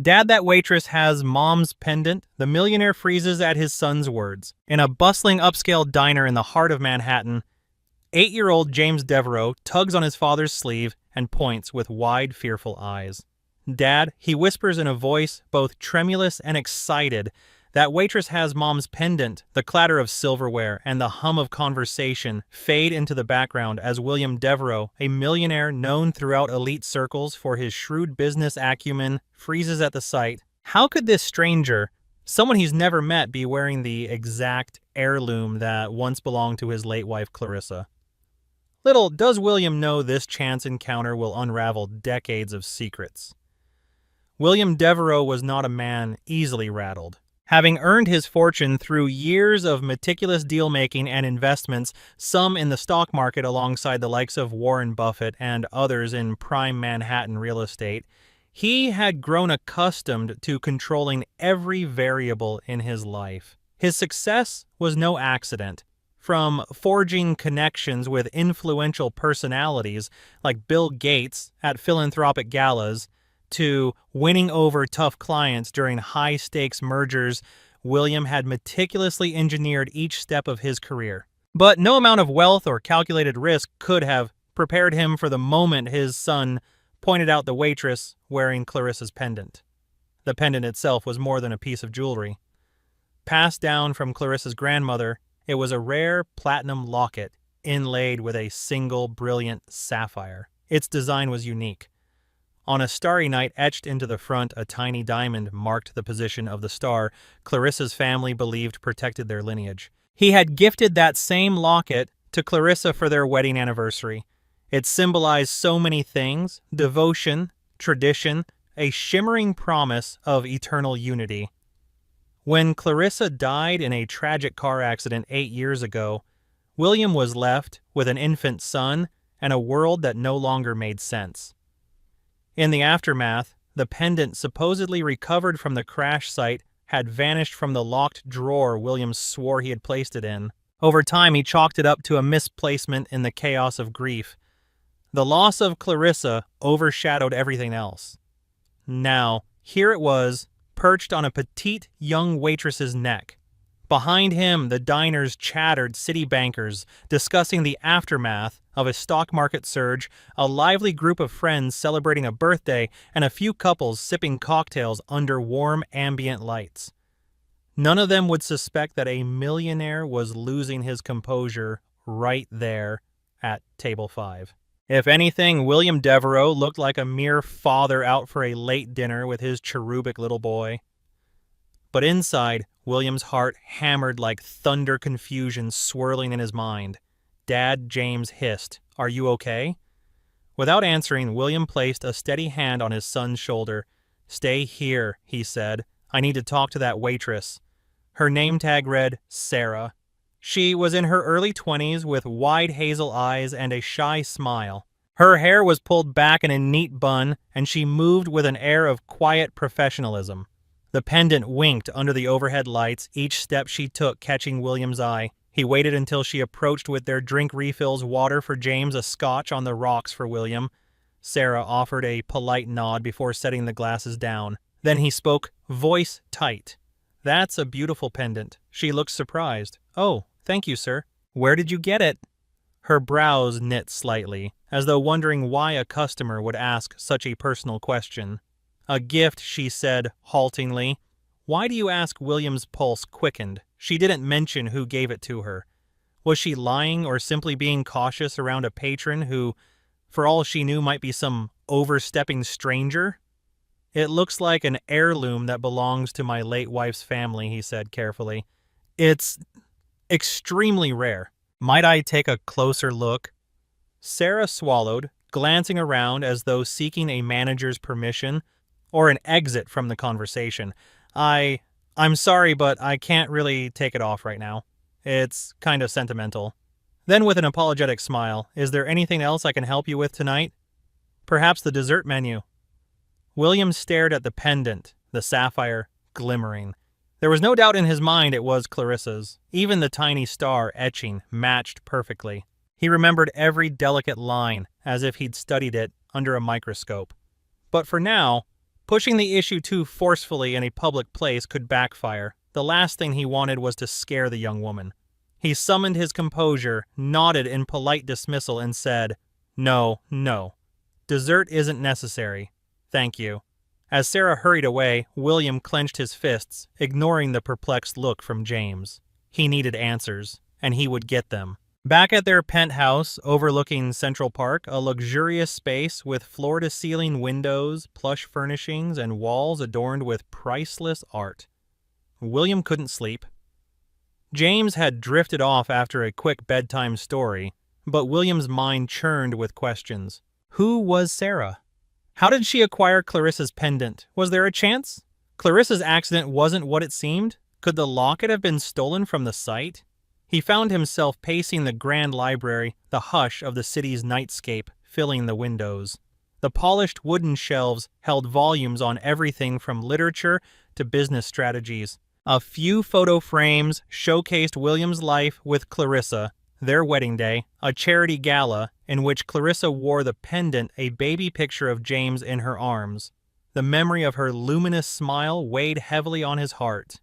Dad, that waitress has mom's pendant. The millionaire freezes at his son's words. In a bustling upscale diner in the heart of Manhattan, 8-year-old James Devereaux tugs on his father's sleeve and points with wide, fearful eyes. Dad, he whispers in a voice both tremulous and excited, that waitress has mom's pendant. The clatter of silverware and the hum of conversation fade into the background as William Devereaux, a millionaire known throughout elite circles for his shrewd business acumen, freezes at the sight. How could this stranger, someone he's never met, be wearing the exact heirloom that once belonged to his late wife Clarissa? Little does William know this chance encounter will unravel decades of secrets. William Devereaux was not a man easily rattled. Having earned his fortune through years of meticulous deal-making and investments, some in the stock market alongside the likes of Warren Buffett and others in prime Manhattan real estate, he had grown accustomed to controlling every variable in his life. His success was no accident. From forging connections with influential personalities like Bill Gates at philanthropic galas, to winning over tough clients during high-stakes mergers, William had meticulously engineered each step of his career. But no amount of wealth or calculated risk could have prepared him for the moment his son pointed out the waitress wearing Clarissa's pendant. The pendant itself was more than a piece of jewelry. Passed down from Clarissa's grandmother, it was a rare platinum locket inlaid with a single brilliant sapphire. Its design was unique. On a starry night etched into the front, a tiny diamond marked the position of the star Clarissa's family believed protected their lineage. He had gifted that same locket to Clarissa for their wedding anniversary. It symbolized so many things: devotion, tradition, a shimmering promise of eternal unity. When Clarissa died in a tragic car accident 8 years ago, William was left with an infant son and a world that no longer made sense. In the aftermath, the pendant supposedly recovered from the crash site had vanished from the locked drawer Williams swore he had placed it in. Over time, he chalked it up to a misplacement in the chaos of grief. The loss of Clarissa overshadowed everything else. Now, here it was, perched on a petite young waitress's neck. Behind him, the diner's chattered city bankers discussing the aftermath of a stock market surge, a lively group of friends celebrating a birthday, and a few couples sipping cocktails under warm ambient lights. None of them would suspect that a millionaire was losing his composure right there at table 5. If anything, William Devereaux looked like a mere father out for a late dinner with his cherubic little boy. But inside, William's heart hammered like thunder, confusion swirling in his mind. Dad, James hissed, "Are you okay?" Without answering, William placed a steady hand on his son's shoulder. "Stay here," he said. "I need to talk to that waitress." Her name tag read Sarah. She was in her early 20s with wide hazel eyes and a shy smile. Her hair was pulled back in a neat bun, and she moved with an air of quiet professionalism. The pendant winked under the overhead lights, each step she took catching William's eye. He waited until she approached with their drink refills, water for James, a scotch on the rocks for William. Sarah offered a polite nod before setting the glasses down. Then he spoke, voice tight. "That's a beautiful pendant." She looked surprised. "Oh, thank you, sir. Where did you get it?" Her brows knit slightly, as though wondering why a customer would ask such a personal question. "A gift," she said haltingly. Why do you ask? William's pulse quickened. She didn't mention who gave it to her. Was she lying or simply being cautious around a patron who, for all she knew, might be some overstepping stranger? "It looks like an heirloom that belongs to my late wife's family," he said carefully. "It's extremely rare. Might I take a closer look?" Sarah swallowed, glancing around as though seeking a manager's permission or an exit from the conversation. I'm sorry, but I can't really take it off right now. It's kind of sentimental." Then with an apologetic smile, "Is there anything else I can help you with tonight? Perhaps the dessert menu." William stared at the pendant, the sapphire glimmering. There was no doubt in his mind it was Clarissa's. Even the tiny star etching matched perfectly. He remembered every delicate line as if he'd studied it under a microscope. But for now, Pushing the issue too forcefully in a public place could backfire. The last thing he wanted was to scare the young woman. He summoned his composure, nodded in polite dismissal, and said, "No, no. Dessert isn't necessary. Thank you." As Sarah hurried away, William clenched his fists, ignoring the perplexed look from James. He needed answers, and he would get them. Back at their penthouse overlooking Central Park, a luxurious space with floor-to-ceiling windows, plush furnishings, and walls adorned with priceless art, William couldn't sleep. James had drifted off after a quick bedtime story, but William's mind churned with questions. Who was Sarah? How did she acquire Clarissa's pendant? Was there a chance? Clarissa's accident wasn't what it seemed? Could the locket have been stolen from the site? He found himself pacing the grand library, the hush of the city's nightscape filling the windows. The polished wooden shelves held volumes on everything from literature to business strategies. A few photo frames showcased William's life with Clarissa, their wedding day, a charity gala in which Clarissa wore the pendant, a baby picture of James in her arms. The memory of her luminous smile weighed heavily on his heart.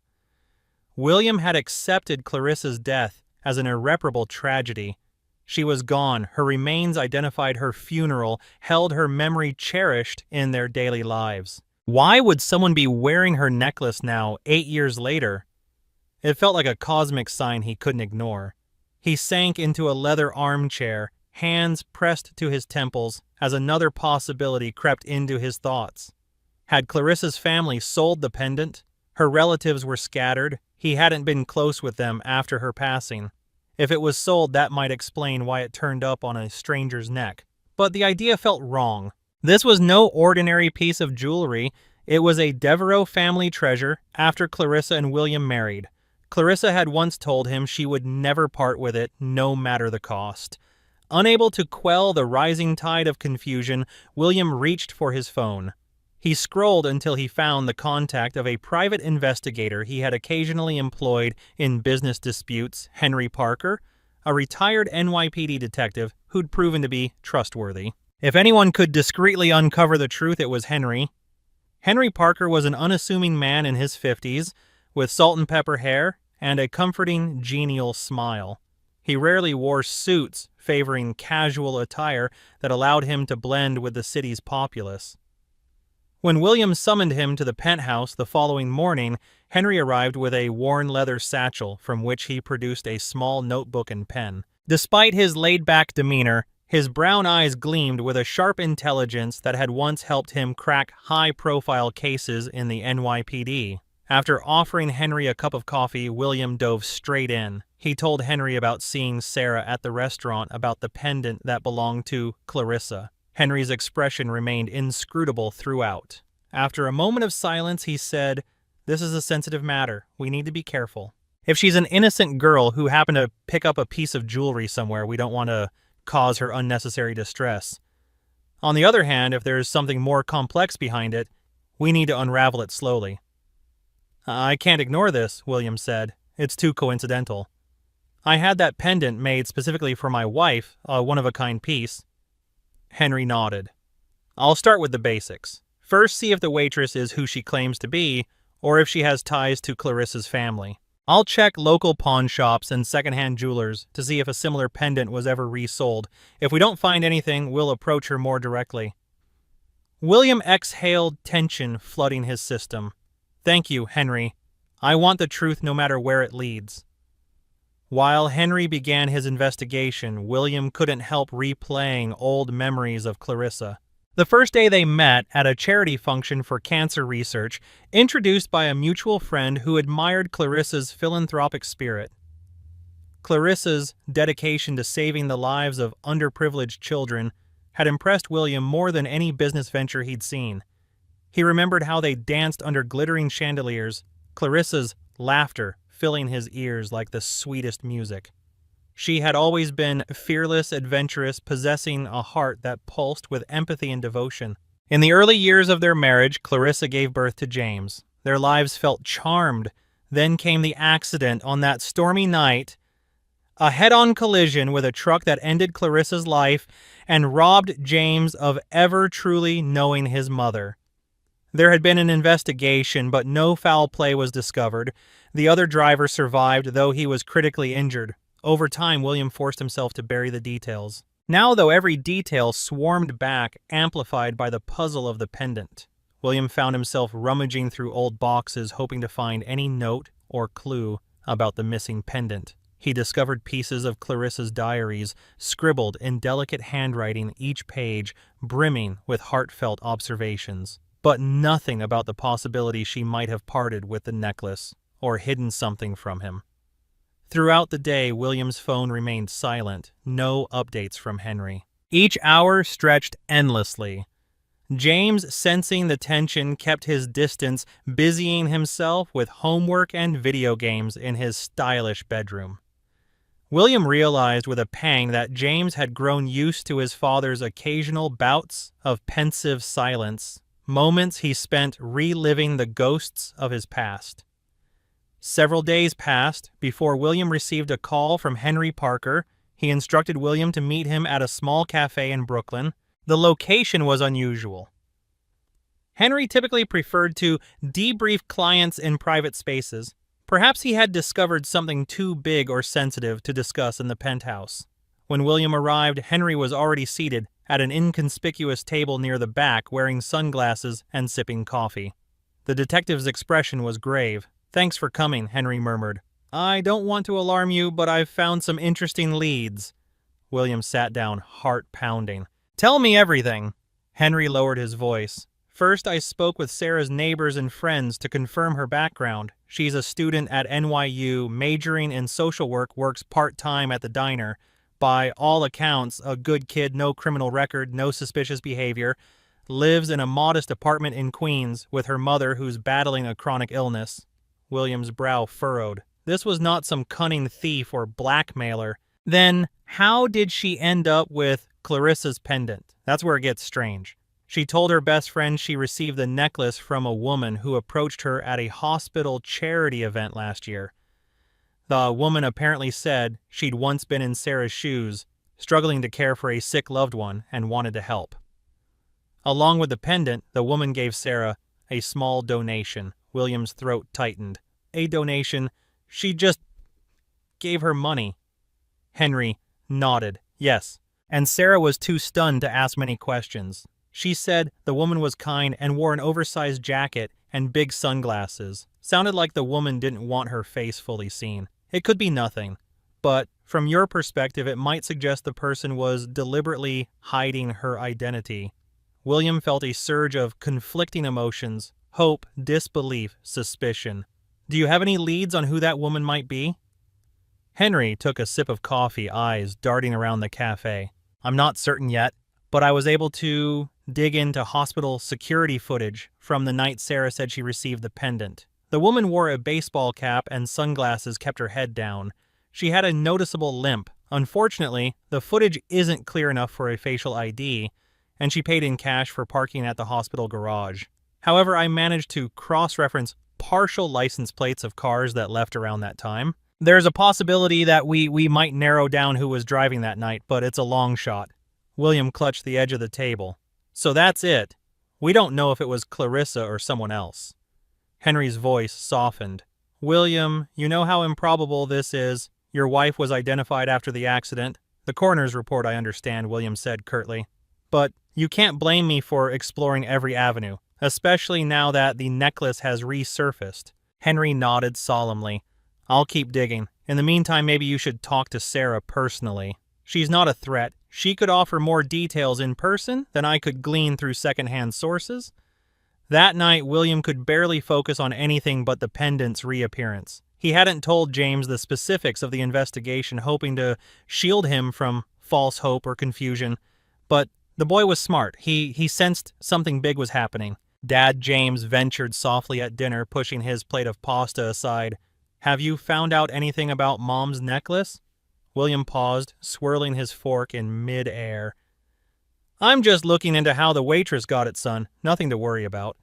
William had accepted Clarissa's death as an irreparable tragedy. She was gone. Her remains identified her funeral, held her memory cherished in their daily lives. Why would someone be wearing her necklace now, 8 years later? It felt like a cosmic sign he couldn't ignore. He sank into a leather armchair, hands pressed to his temples as another possibility crept into his thoughts. Had Clarissa's family sold the pendant? Her relatives were scattered. He hadn't been close with them after her passing. If it was sold, that might explain why it turned up on a stranger's neck. But the idea felt wrong. This was no ordinary piece of jewelry. It was a Devereux family treasure after Clarissa and William married. Clarissa had once told him she would never part with it, no matter the cost. Unable to quell the rising tide of confusion, William reached for his phone. He scrolled until he found the contact of a private investigator he had occasionally employed in business disputes, Henry Parker, a retired NYPD detective who'd proven to be trustworthy. If anyone could discreetly uncover the truth, it was Henry. Henry Parker was an unassuming man in his 50s, with salt and pepper hair and a comforting, genial smile. He rarely wore suits, favoring casual attire that allowed him to blend with the city's populace. When William summoned him to the penthouse the following morning, Henry arrived with a worn leather satchel from which he produced a small notebook and pen. Despite his laid-back demeanor, his brown eyes gleamed with a sharp intelligence that had once helped him crack high-profile cases in the NYPD. After offering Henry a cup of coffee, William dove straight in. He told Henry about seeing Sarah at the restaurant, about the pendant that belonged to Clarissa. Henry's expression remained inscrutable throughout. After a moment of silence, he said, "This is a sensitive matter. We need to be careful. If she's an innocent girl who happened to pick up a piece of jewelry somewhere, we don't want to cause her unnecessary distress. On the other hand, if there's something more complex behind it, we need to unravel it slowly." "I can't ignore this," William said. "It's too coincidental. I had that pendant made specifically for my wife, a one-of-a-kind piece." Henry nodded. "I'll start with the basics. First, see if the waitress is who she claims to be, or if she has ties to Clarissa's family. I'll check local pawn shops and secondhand jewelers to see if a similar pendant was ever resold. If we don't find anything, we'll approach her more directly." William exhaled, tension flooding his system. "Thank you, Henry. I want the truth no matter where it leads." While Henry began his investigation, William couldn't help replaying old memories of Clarissa. The first day they met at a charity function for cancer research, introduced by a mutual friend who admired Clarissa's philanthropic spirit. Clarissa's dedication to saving the lives of underprivileged children had impressed William more than any business venture he'd seen. He remembered how they danced under glittering chandeliers, Clarissa's laughter filling his ears like the sweetest music. She had always been fearless, adventurous, possessing a heart that pulsed with empathy and devotion. In the early years of their marriage, Clarissa gave birth to James. Their lives felt charmed. Then came the accident on that stormy night, a head-on collision with a truck that ended Clarissa's life and robbed James of ever truly knowing his mother. There had been an investigation, but no foul play was discovered. The other driver survived, though he was critically injured. Over time, William forced himself to bury the details. Now, though, every detail swarmed back, amplified by the puzzle of the pendant. William found himself rummaging through old boxes, hoping to find any note or clue about the missing pendant. He discovered pieces of Clarissa's diaries, scribbled in delicate handwriting, each page brimming with heartfelt observations. But nothing about the possibility she might have parted with the necklace or hidden something from him. Throughout the day, William's phone remained silent, no updates from Henry. Each hour stretched endlessly. James, sensing the tension, kept his distance, busying himself with homework and video games in his stylish bedroom. William realized with a pang that James had grown used to his father's occasional bouts of pensive silence, moments he spent reliving the ghosts of his past. Several days passed before William received a call from Henry Parker. He instructed William to meet him at a small cafe in Brooklyn. The location was unusual. Henry typically preferred to debrief clients in private spaces. Perhaps he had discovered something too big or sensitive to discuss in the penthouse. When William arrived, Henry was already seated at an inconspicuous table near the back, wearing sunglasses and sipping coffee. The detective's expression was grave. "Thanks for coming," Henry murmured. "I don't want to alarm you, but I've found some interesting leads." William sat down, heart pounding. "Tell me everything." Henry lowered his voice. "First, I spoke with Sarah's neighbors and friends to confirm her background. She's a student at NYU, majoring in social work, works part-time at the diner. By all accounts, a good kid, no criminal record, no suspicious behavior. Lives in a modest apartment in Queens with her mother, who's battling a chronic illness." William's brow furrowed. This was not some cunning thief or blackmailer. Then, how did she end up with Clarissa's pendant? That's where it gets strange. She told her best friend she received the necklace from a woman who approached her at a hospital charity event last year. The woman apparently said she'd once been in Sarah's shoes, struggling to care for a sick loved one, and wanted to help. Along with the pendant, the woman gave Sarah a small donation. William's throat tightened. A donation? She just gave her money. Henry nodded. Yes. And Sarah was too stunned to ask many questions. She said the woman was kind and wore an oversized jacket and big sunglasses. Sounded like the woman didn't want her face fully seen. It could be nothing, but from your perspective, it might suggest the person was deliberately hiding her identity. William felt a surge of conflicting emotions: hope, disbelief, suspicion. "Do you have any leads on who that woman might be?" Henry took a sip of coffee, eyes darting around the cafe. "I'm not certain yet, but I was able to dig into hospital security footage from the night Sarah said she received the pendant. The woman wore a baseball cap and sunglasses, kept her head down. She had a noticeable limp. Unfortunately, the footage isn't clear enough for a facial ID, and she paid in cash for parking at the hospital garage. However, I managed to cross-reference partial license plates of cars that left around that time. There's a possibility that we might narrow down who was driving that night, but it's a long shot." William clutched the edge of the table. "So that's it. We don't know if it was Clarissa or someone else." Henry's voice softened. "William, you know how improbable this is. Your wife was identified after the accident. The coroner's report, I understand," William said curtly. "But you can't blame me for exploring every avenue, especially now that the necklace has resurfaced." Henry nodded solemnly. "I'll keep digging. In the meantime, maybe you should talk to Sarah personally. She's not a threat. She could offer more details in person than I could glean through secondhand sources." That night, William could barely focus on anything but the pendant's reappearance. He hadn't told James the specifics of the investigation, hoping to shield him from false hope or confusion. But the boy was smart. He sensed something big was happening. Dad James ventured softly at dinner, pushing his plate of pasta aside. "Have you found out anything about Mom's necklace?" William paused, swirling his fork in mid-air. "I'm just looking into how the waitress got it, son. Nothing to worry about."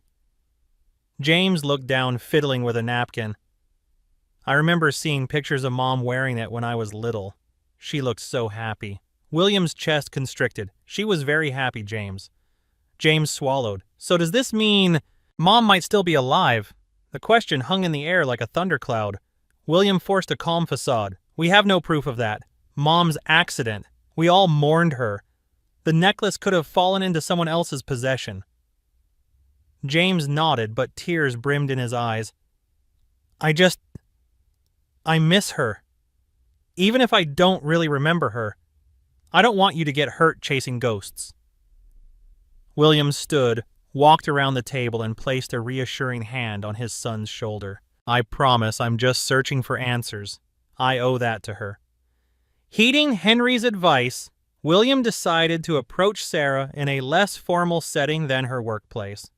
James looked down, fiddling with a napkin. "I remember seeing pictures of Mom wearing it when I was little. She looked so happy." William's chest constricted. "She was very happy, James." James swallowed. "So does this mean Mom might still be alive. The question hung in the air like a thundercloud. William forced a calm facade. We have no proof of that. Mom's accident. We all mourned her. The necklace could have fallen into someone else's possession. James nodded, but tears brimmed in his eyes. I miss her. Even if I don't really remember her, I don't want you to get hurt chasing ghosts. William stood, walked around the table, and placed a reassuring hand on his son's shoulder. I promise I'm just searching for answers. I owe that to her. Heeding Henry's advice, William decided to approach Sarah in a less formal setting than her workplace.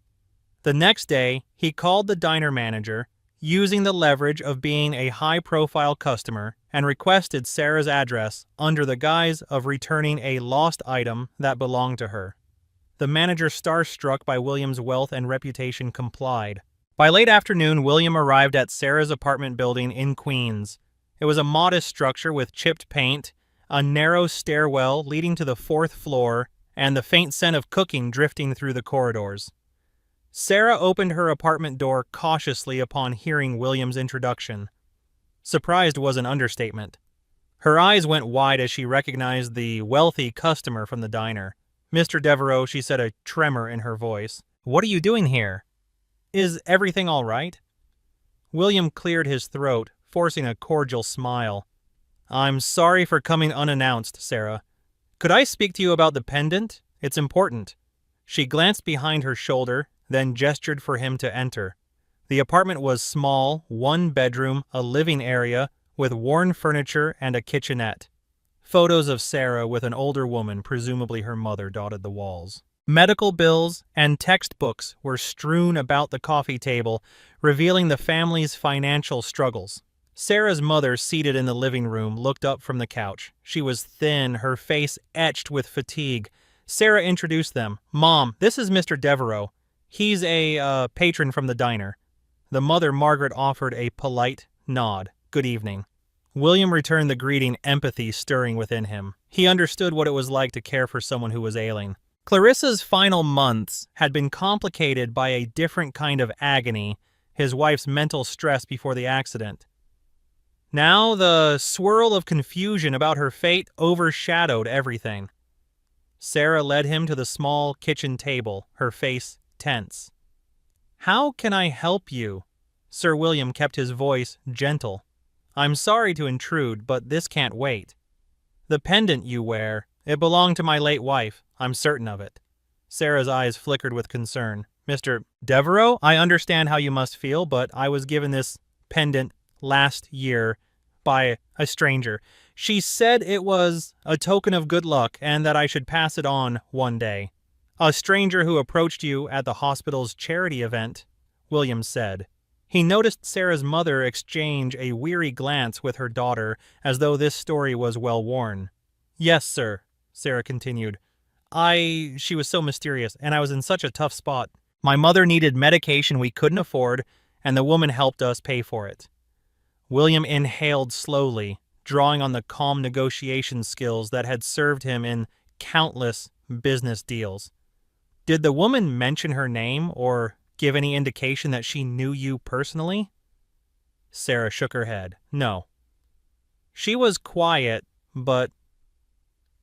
The next day, he called the diner manager, using the leverage of being a high-profile customer, and requested Sarah's address under the guise of returning a lost item that belonged to her. The manager, starstruck by William's wealth and reputation, complied. By late afternoon, William arrived at Sarah's apartment building in Queens. It was a modest structure with chipped paint, a narrow stairwell leading to the 4th floor, and the faint scent of cooking drifting through the corridors. Sarah opened her apartment door cautiously upon hearing William's introduction. Surprised was an understatement. Her eyes went wide as she recognized the wealthy customer from the diner. Mr. Devereaux, she said, a tremor in her voice. What are you doing here? Is everything all right? William cleared his throat, forcing a cordial smile. I'm sorry for coming unannounced, Sarah. Could I speak to you about the pendant? It's important. She glanced behind her shoulder, then gestured for him to enter. The apartment was small, 1 bedroom, a living area, with worn furniture and a kitchenette. Photos of Sarah with an older woman, presumably her mother, dotted the walls. Medical bills and textbooks were strewn about the coffee table, revealing the family's financial struggles. Sarah's mother, seated in the living room, looked up from the couch. She was thin, her face etched with fatigue. Sarah introduced them. Mom, this is Mr. Devereaux. He's a patron from the diner. The mother, Margaret, offered a polite nod. Good evening. William returned the greeting, empathy stirring within him. He understood what it was like to care for someone who was ailing. Clarissa's final months had been complicated by a different kind of agony, his wife's mental stress before the accident. Now the swirl of confusion about her fate overshadowed everything. Sarah led him to the small kitchen table, her face tense. How can I help you? Sir William kept his voice gentle. I'm sorry to intrude, but this can't wait. The pendant you wear, it belonged to my late wife. I'm certain of it. Sarah's eyes flickered with concern. Mr. Devereaux, I understand how you must feel, but I was given this pendant last year by a stranger. She said it was a token of good luck and that I should pass it on one day. A stranger who approached you at the hospital's charity event, William said. He noticed Sarah's mother exchange a weary glance with her daughter, as though this story was well worn. Yes, sir, Sarah continued. She was so mysterious, and I was in such a tough spot. My mother needed medication we couldn't afford, and the woman helped us pay for it. William inhaled slowly, drawing on the calm negotiation skills that had served him in countless business deals. Did the woman mention her name or give any indication that she knew you personally? Sarah shook her head. No. She was quiet, but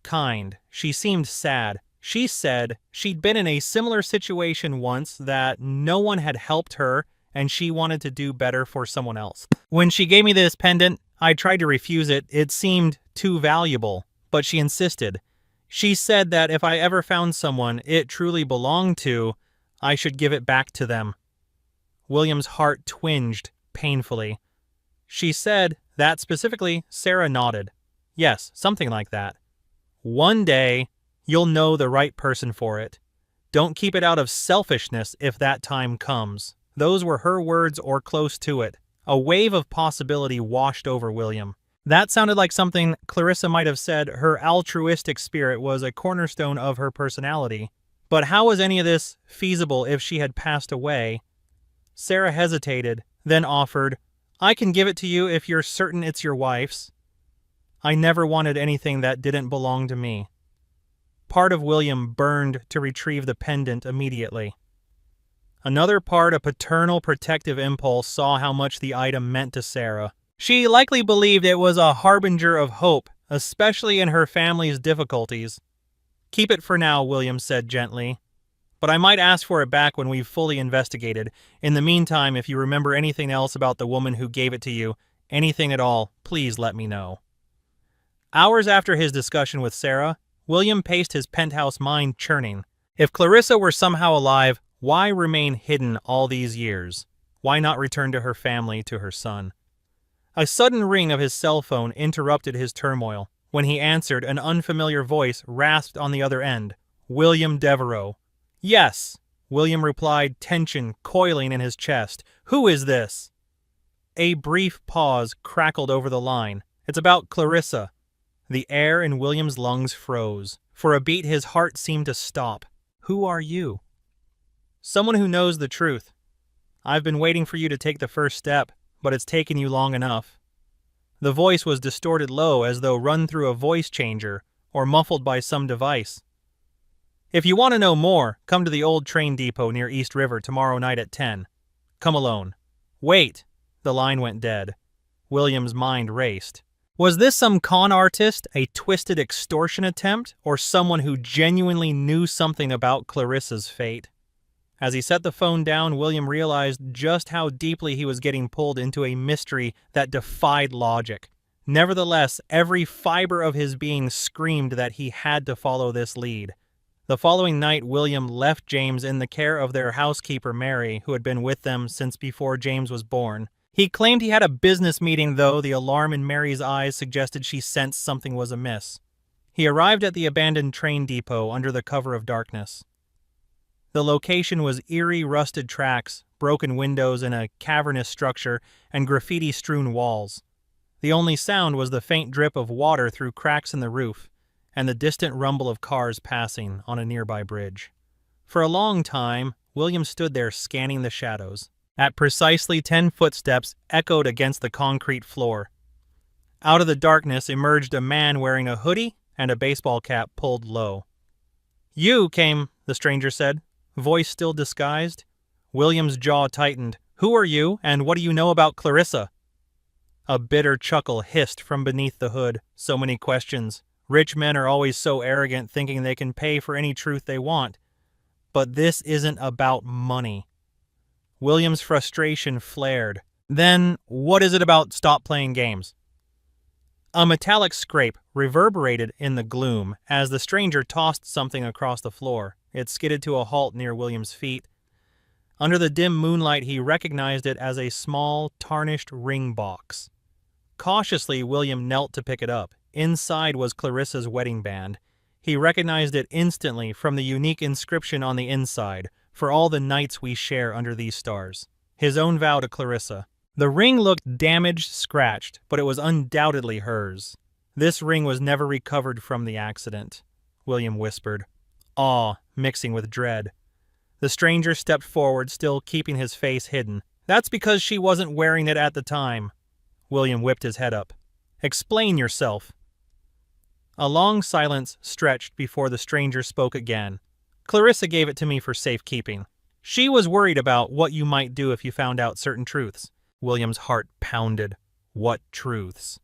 kind. She seemed sad. She said she'd been in a similar situation once, that no one had helped her and she wanted to do better for someone else. When she gave me this pendant, I tried to refuse it. It seemed too valuable, but she insisted. She said that if I ever found someone it truly belonged to, I should give it back to them. William's heart twinged painfully. She said that specifically. Sarah nodded. Yes, something like that. One day, you'll know the right person for it. Don't keep it out of selfishness if that time comes. Those were her words, or close to it. A wave of possibility washed over William. That sounded like something Clarissa might have said. Her altruistic spirit was a cornerstone of her personality. But how was any of this feasible if she had passed away? Sarah hesitated, then offered, I can give it to you if you're certain it's your wife's. I never wanted anything that didn't belong to me. Part of William burned to retrieve the pendant immediately. Another part, a paternal protective impulse, saw how much the item meant to Sarah. She likely believed it was a harbinger of hope, especially in her family's difficulties. "Keep it for now," William said gently. "But I might ask for it back when we've fully investigated. In the meantime, if you remember anything else about the woman who gave it to you, anything at all, please let me know." Hours after his discussion with Sarah, William paced his penthouse mind churning. If Clarissa were somehow alive, why remain hidden all these years? Why not return to her family, to her son? A sudden ring of his cell phone interrupted his turmoil. When he answered, an unfamiliar voice rasped on the other end. "William Devereaux." "Yes," William replied, tension coiling in his chest. "Who is this?" A brief pause crackled over the line. "It's about Clarissa." The air in William's lungs froze. For a beat, his heart seemed to stop. "Who are you?" "Someone who knows the truth. I've been waiting for you to take the first step, but it's taken you long enough." The voice was distorted low, as though run through a voice changer or muffled by some device. "If you want to know more, come to the old train depot near East River tomorrow night at 10. Come alone." "Wait." The line went dead. William's mind raced. Was this some con artist, a twisted extortion attempt, or someone who genuinely knew something about Clarissa's fate? As he set the phone down, William realized just how deeply he was getting pulled into a mystery that defied logic. Nevertheless, every fiber of his being screamed that he had to follow this lead. The following night, William left James in the care of their housekeeper, Mary, who had been with them since before James was born. He claimed he had a business meeting, though the alarm in Mary's eyes suggested she sensed something was amiss. He arrived at the abandoned train depot under the cover of darkness. The location was eerie rusted tracks, broken windows in a cavernous structure, and graffiti-strewn walls. The only sound was the faint drip of water through cracks in the roof, and the distant rumble of cars passing on a nearby bridge. For a long time, William stood there scanning the shadows. At precisely 10 footsteps echoed against the concrete floor. Out of the darkness emerged a man wearing a hoodie and a baseball cap pulled low. "You came," the stranger said, voice still disguised. William's jaw tightened. "Who are you, and what do you know about Clarissa?" A bitter chuckle hissed from beneath the hood. So many questions. Rich men are always so arrogant, thinking they can pay for any truth they want. But this isn't about money. William's frustration flared. "Then, what is it about stop playing games?" A metallic scrape reverberated in the gloom as the stranger tossed something across the floor. It skidded to a halt near William's feet. Under the dim moonlight, he recognized it as a small, tarnished ring box. Cautiously, William knelt to pick it up. Inside was Clarissa's wedding band. He recognized it instantly from the unique inscription on the inside, "For all the nights we share under these stars." His own vow to Clarissa. The ring looked damaged, scratched, but it was undoubtedly hers. This ring was never recovered from the accident, William whispered, awe mixing with dread. The stranger stepped forward, still keeping his face hidden. "That's because she wasn't wearing it at the time." William whipped his head up. "Explain yourself." A long silence stretched before the stranger spoke again. "Clarissa gave it to me for safekeeping. She was worried about what you might do if you found out certain truths." William's heart pounded. What truths?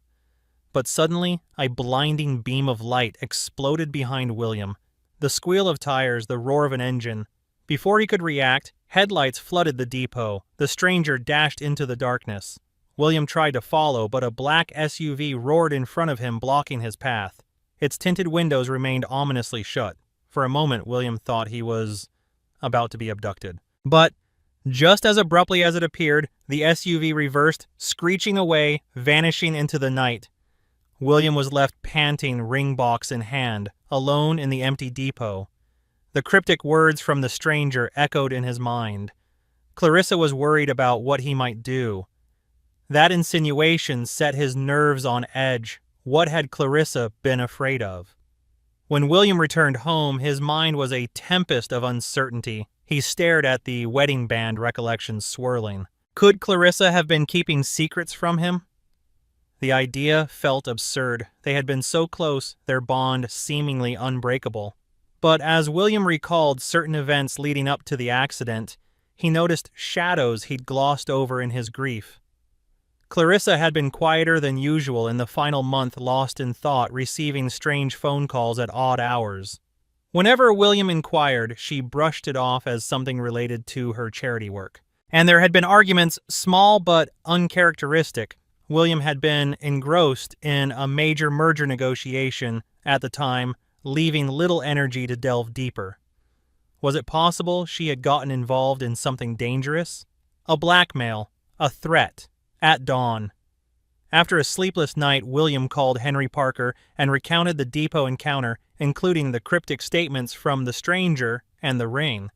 But suddenly, a blinding beam of light exploded behind William. The squeal of tires, the roar of an engine. Before he could react, headlights flooded the depot. The stranger dashed into the darkness. William tried to follow, but a black SUV roared in front of him, blocking his path. Its tinted windows remained ominously shut. For a moment, William thought he was about to be abducted. But just as abruptly as it appeared, the SUV reversed, screeching away, vanishing into the night. William was left panting, ring box in hand, alone in the empty depot. The cryptic words from the stranger echoed in his mind. Clarissa was worried about what he might do. That insinuation set his nerves on edge. What had Clarissa been afraid of? When William returned home, his mind was a tempest of uncertainty. He stared at the wedding band recollections swirling. Could Clarissa have been keeping secrets from him? The idea felt absurd. They had been so close, their bond seemingly unbreakable. But as William recalled certain events leading up to the accident, He noticed shadows he'd glossed over in his grief. Clarissa had been quieter than usual in the final month, lost in thought, receiving strange phone calls at odd hours. Whenever William inquired, she brushed it off as something related to her charity work. And there had been arguments, small but uncharacteristic. William had been engrossed in a major merger negotiation at the time, leaving little energy to delve deeper. Was it possible she had gotten involved in something dangerous? A blackmail, a threat, at dawn. After a sleepless night, William called Henry Parker and recounted the depot encounter, including the cryptic statements from the stranger and the ring.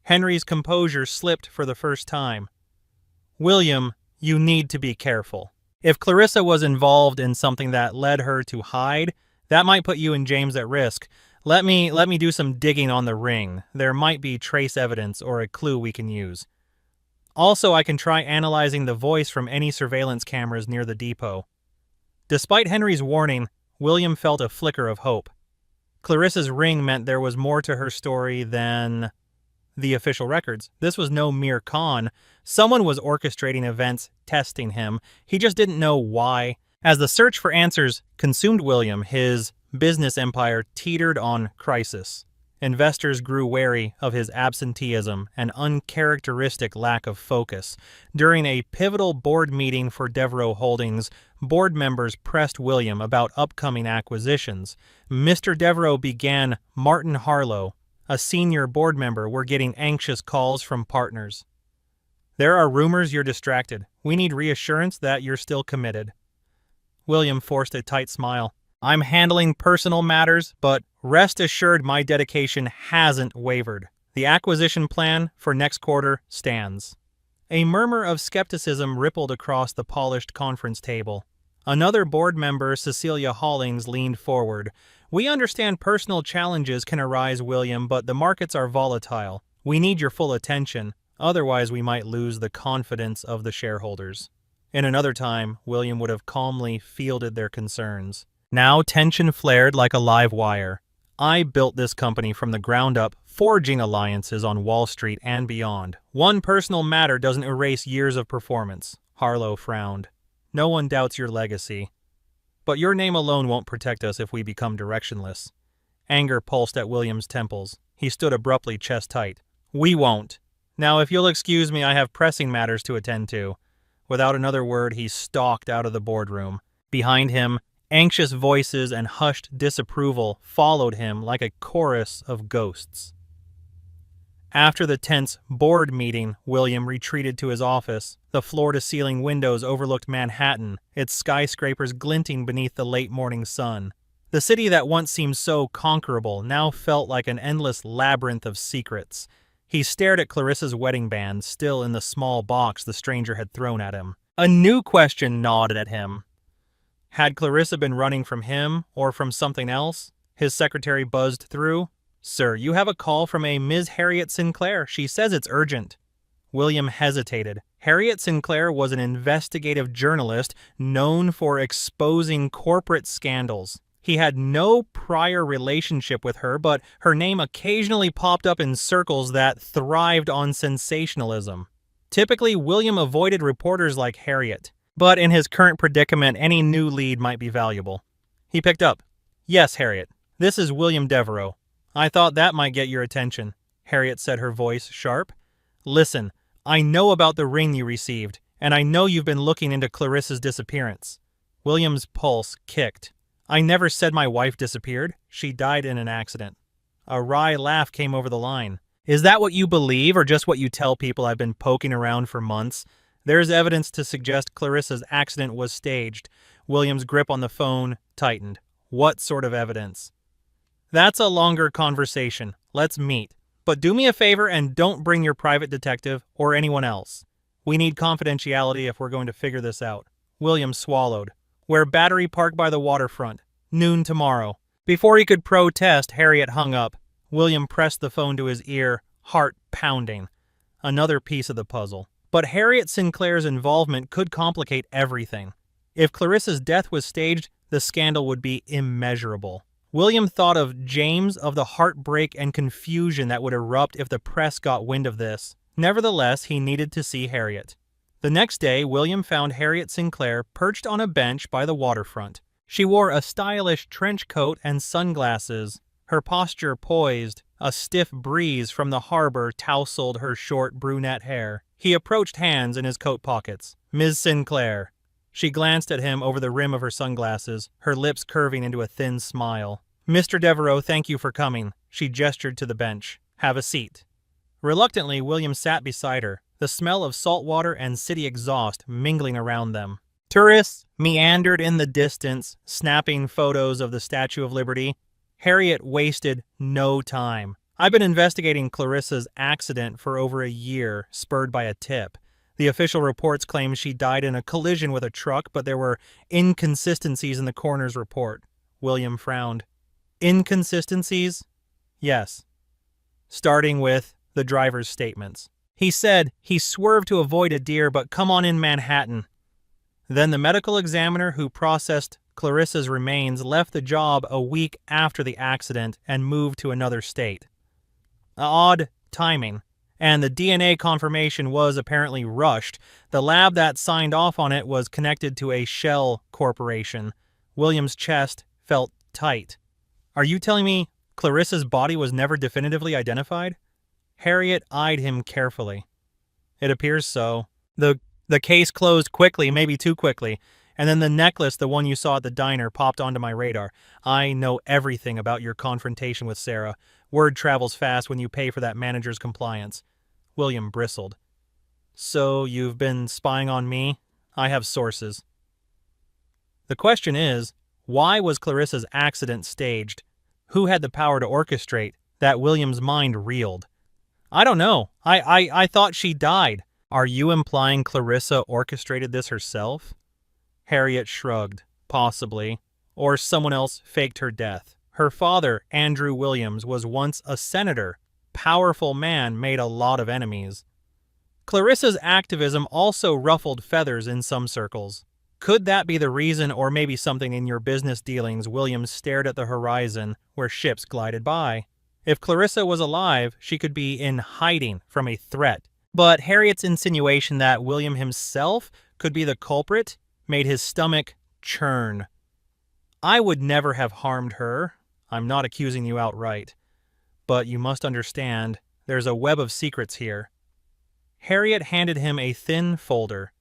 Henry's composure slipped for the first time. "William, you need to be careful. If Clarissa was involved in something that led her to hide, that might put you and James at risk. Let me do some digging on the ring. There might be trace evidence or a clue we can use. Also, I can try analyzing the voice from any surveillance cameras near the depot." Despite Henry's warning, William felt a flicker of hope. Clarissa's ring meant there was more to her story than the official records. This was no mere con. Someone was orchestrating events, testing him. He just didn't know why. As the search for answers consumed William, his business empire teetered on crisis. Investors grew wary of his absenteeism and uncharacteristic lack of focus. During a pivotal board meeting for Devereaux Holdings, board members pressed William about upcoming acquisitions. Mr. Devereaux began. Martin Harlow, a senior board member, were getting anxious calls from partners. "There are rumors you're distracted. We need reassurance that you're still committed." William forced a tight smile. "I'm handling personal matters, but rest assured my dedication hasn't wavered. The acquisition plan for next quarter stands." A murmur of skepticism rippled across the polished conference table. Another board member, Cecilia Hollings, leaned forward. "We understand personal challenges can arise, William, but the markets are volatile. We need your full attention. Otherwise, we might lose the confidence of the shareholders." In another time, William would have calmly fielded their concerns. Now tension flared like a live wire. "I built this company from the ground up, forging alliances on Wall Street and beyond. One personal matter doesn't erase years of performance." Harlow frowned. "No one doubts your legacy. But your name alone won't protect us if we become directionless." Anger pulsed at William's temples. He stood abruptly, chest tight. "We won't. Now, if you'll excuse me, I have pressing matters to attend to." Without another word, he stalked out of the boardroom. Behind him, anxious voices and hushed disapproval followed him like a chorus of ghosts. After the tense board meeting, William retreated to his office. The floor-to-ceiling windows overlooked Manhattan, its skyscrapers glinting beneath the late morning sun. The city that once seemed so conquerable now felt like an endless labyrinth of secrets. He stared at Clarissa's wedding band, still in the small box the stranger had thrown at him. A new question gnawed at him. Had Clarissa been running from him or from something else? His secretary buzzed through. "Sir, you have a call from a Ms. Harriet Sinclair. She says it's urgent." William hesitated. Harriet Sinclair was an investigative journalist known for exposing corporate scandals. He had no prior relationship with her, but her name occasionally popped up in circles that thrived on sensationalism. Typically, William avoided reporters like Harriet, but in his current predicament, any new lead might be valuable. He picked up. "Yes, Harriet. This is William Devereaux. I thought that might get your attention." Harriet said, her voice sharp. "Listen, I know about the ring you received, and I know you've been looking into Clarissa's disappearance." William's pulse kicked. "I never said my wife disappeared. She died in an accident." A wry laugh came over the line. "Is that what you believe, or just what you tell people I've been poking around for months? There's evidence to suggest Clarissa's accident was staged." William's grip on the phone tightened. "What sort of evidence?" "That's a longer conversation. Let's meet. But do me a favor and don't bring your private detective or anyone else. We need confidentiality if we're going to figure this out." William swallowed. "We're Battery Park by the waterfront. Noon tomorrow." Before he could protest, Harriet hung up. William pressed the phone to his ear, heart pounding. Another piece of the puzzle. But Harriet Sinclair's involvement could complicate everything. If Clarissa's death was staged, the scandal would be immeasurable. William thought of James, of the heartbreak and confusion that would erupt if the press got wind of this. Nevertheless, he needed to see Harriet. The next day, William found Harriet Sinclair perched on a bench by the waterfront. She wore a stylish trench coat and sunglasses, her posture poised. A stiff breeze from the harbor tousled her short brunette hair. He approached, hands in his coat pockets. "Ms. Sinclair." She glanced at him over the rim of her sunglasses, her lips curving into a thin smile. "Mr. Devereaux, thank you for coming." She gestured to the bench. "Have a seat." Reluctantly, William sat beside her, the smell of salt water and city exhaust mingling around them. Tourists meandered in the distance, snapping photos of the Statue of Liberty. Harriet wasted no time. "I've been investigating Clarissa's accident for over a year, spurred by a tip. The official reports claim she died in a collision with a truck, but there were inconsistencies in the coroner's report." William frowned. "Inconsistencies?" "Yes. Starting with the driver's statements. He said he swerved to avoid a deer but come on in Manhattan. Then the medical examiner who processed Clarissa's remains left the job a week after the accident and moved to another state. Odd timing. And the DNA confirmation was apparently rushed. The lab that signed off on it was connected to a shell corporation." William's chest felt tight. "Are you telling me Clarissa's body was never definitively identified?" Harriet eyed him carefully. "It appears so. The case closed quickly, maybe too quickly. And then the necklace, the one you saw at the diner, popped onto my radar. I know everything about your confrontation with Sarah. Word travels fast when you pay for that manager's compliance." William bristled. "So you've been spying on me? I have sources." "The question is, why was Clarissa's accident staged? Who had the power to orchestrate?" That William's mind reeled. "I don't know. I thought she died." "Are you implying Clarissa orchestrated this herself?" Harriet shrugged. "Possibly. Or someone else faked her death. Her father, Andrew Williams, was once a senator. Powerful man, made a lot of enemies. Clarissa's activism also ruffled feathers in some circles. Could that be the reason, or maybe something in your business dealings?" Williams stared at the horizon where ships glided by. If Clarissa was alive, she could be in hiding from a threat. But Harriet's insinuation that William himself could be the culprit made his stomach churn. "I would never have harmed her. I'm not accusing you outright. But you must understand, there's a web of secrets here." Harriet handed him a thin folder.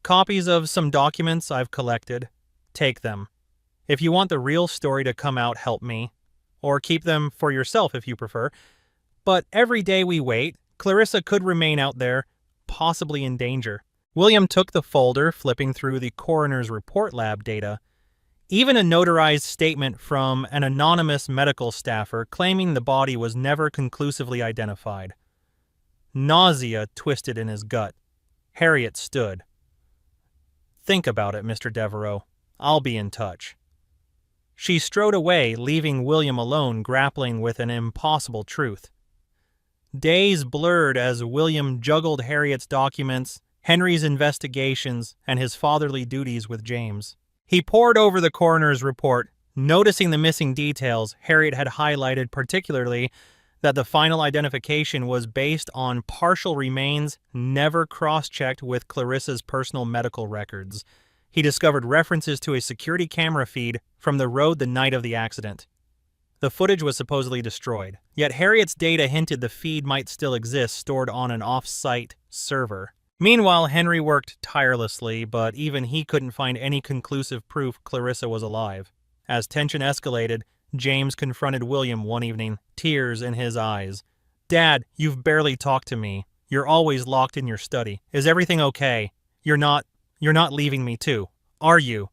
"Copies of some documents I've collected. Take them. If you want the real story to come out, help me. Or keep them for yourself if you prefer. But every day we wait, Clarissa could remain out there, possibly in danger." William took the folder, flipping through the coroner's report lab data. Even a notarized statement from an anonymous medical staffer claiming the body was never conclusively identified. Nausea twisted in his gut. Harriet stood. "Think about it, Mr. Devereaux. I'll be in touch." She strode away, leaving William alone, grappling with an impossible truth. Days blurred as William juggled Harriet's documents, Henry's investigations, and his fatherly duties with James. He pored over the coroner's report, noticing the missing details. Harriet had highlighted particularly that the final identification was based on partial remains never cross-checked with Clarissa's personal medical records. He discovered references to a security camera feed from the road the night of the accident. The footage was supposedly destroyed, yet Harriet's data hinted the feed might still exist, stored on an off-site server. Meanwhile, Henry worked tirelessly, but even he couldn't find any conclusive proof Clarissa was alive. As tension escalated, James confronted William one evening, tears in his eyes. "Dad, you've barely talked to me. You're always locked in your study. Is everything okay? You're not leaving me too, are you?"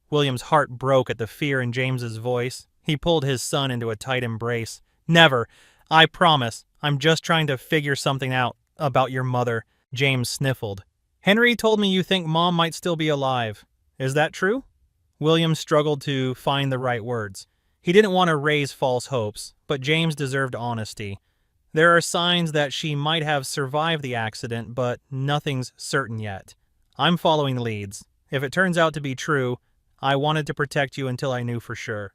William's heart broke at the fear in James's voice. He pulled his son into a tight embrace. "Never. I promise. I'm just trying to figure something out about your mother." James sniffled. "Henry told me you think Mom might still be alive. Is that true?" William struggled to find the right words. He didn't want to raise false hopes, but James deserved honesty. "There are signs that she might have survived the accident, but nothing's certain yet. I'm following leads. If it turns out to be true, I wanted to protect you until I knew for sure."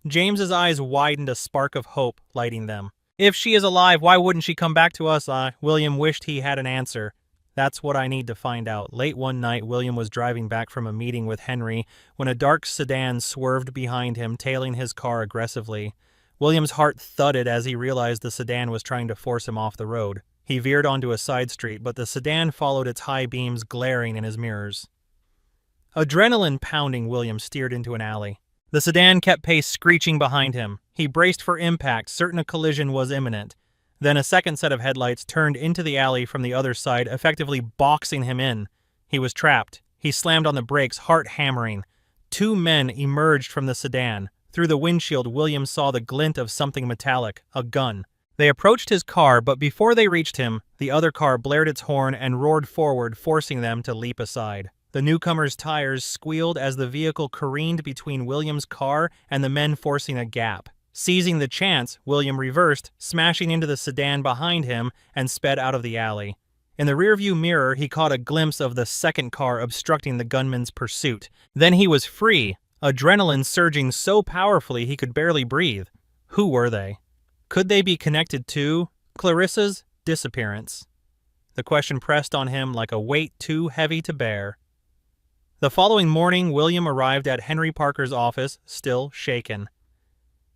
James's eyes widened, a spark of hope lighting them. If she is alive, why wouldn't she come back to us? William wished he had an answer. That's what I need to find out. Late one night, William was driving back from a meeting with Henry when a dark sedan swerved behind him, tailing his car aggressively. William's heart thudded as he realized the sedan was trying to force him off the road. He veered onto a side street, but the sedan followed its high beams glaring in his mirrors. Adrenaline pounding, William steered into an alley. The sedan kept pace, screeching behind him. He braced for impact, certain a collision was imminent. Then a second set of headlights turned into the alley from the other side, effectively boxing him in. He was trapped. He slammed on the brakes, heart hammering. Two men emerged from the sedan. Through the windshield, William saw the glint of something metallic, a gun. They approached his car, but before they reached him, the other car blared its horn and roared forward, forcing them to leap aside. The newcomer's tires squealed as the vehicle careened between William's car and the men, forcing a gap. Seizing the chance, William reversed, smashing into the sedan behind him, and sped out of the alley. In the rearview mirror, he caught a glimpse of the second car obstructing the gunman's pursuit. Then he was free, adrenaline surging so powerfully he could barely breathe. Who were they? Could they be connected to Clarissa's disappearance? The question pressed on him like a weight too heavy to bear. The following morning, William arrived at Henry Parker's office, still shaken.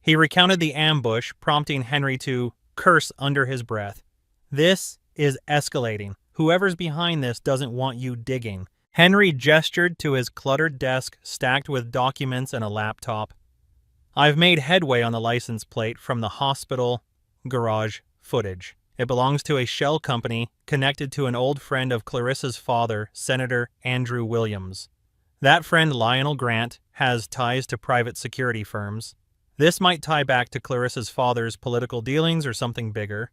He recounted the ambush, prompting Henry to curse under his breath. This is escalating. Whoever's behind this doesn't want you digging. Henry gestured to his cluttered desk, stacked with documents and a laptop. I've made headway on the license plate from the hospital garage footage. It belongs to a shell company connected to an old friend of Clarissa's father, Senator Andrew Williams. That friend, Lionel Grant, has ties to private security firms. This might tie back to Clarissa's father's political dealings or something bigger.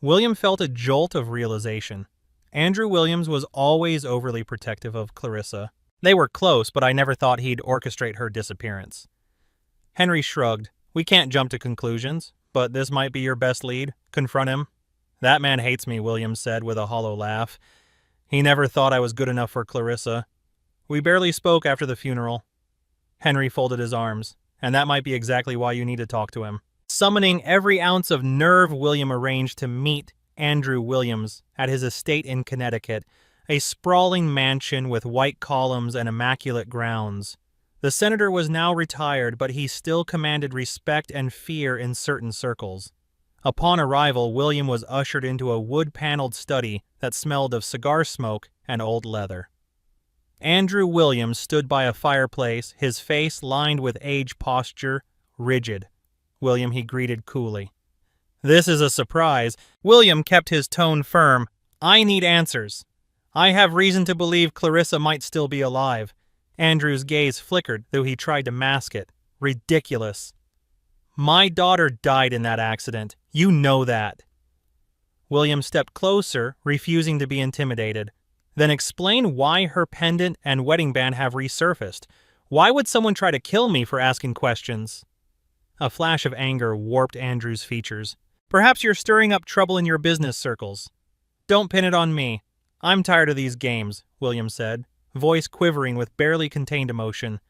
William felt a jolt of realization. Andrew Williams was always overly protective of Clarissa. They were close, but I never thought he'd orchestrate her disappearance. Henry shrugged. We can't jump to conclusions, but this might be your best lead. Confront him. That man hates me, Williams said with a hollow laugh. He never thought I was good enough for Clarissa. We barely spoke after the funeral. Henry folded his arms. And that might be exactly why you need to talk to him. Summoning every ounce of nerve, William arranged to meet Andrew Williams at his estate in Connecticut, a sprawling mansion with white columns and immaculate grounds. The senator was now retired, but he still commanded respect and fear in certain circles. Upon arrival, William was ushered into a wood-paneled study that smelled of cigar smoke and old leather. Andrew Williams stood by a fireplace, his face lined with age posture, rigid. William, he greeted coolly. This is a surprise. William kept his tone firm. I need answers. I have reason to believe Clarissa might still be alive. Andrew's gaze flickered, though he tried to mask it. Ridiculous. My daughter died in that accident. You know that. William stepped closer, refusing to be intimidated. Then explain why her pendant and wedding band have resurfaced. Why would someone try to kill me for asking questions? A flash of anger warped Andrew's features. Perhaps you're stirring up trouble in your business circles. Don't pin it on me. I'm tired of these games, William said, voice quivering with barely contained emotion.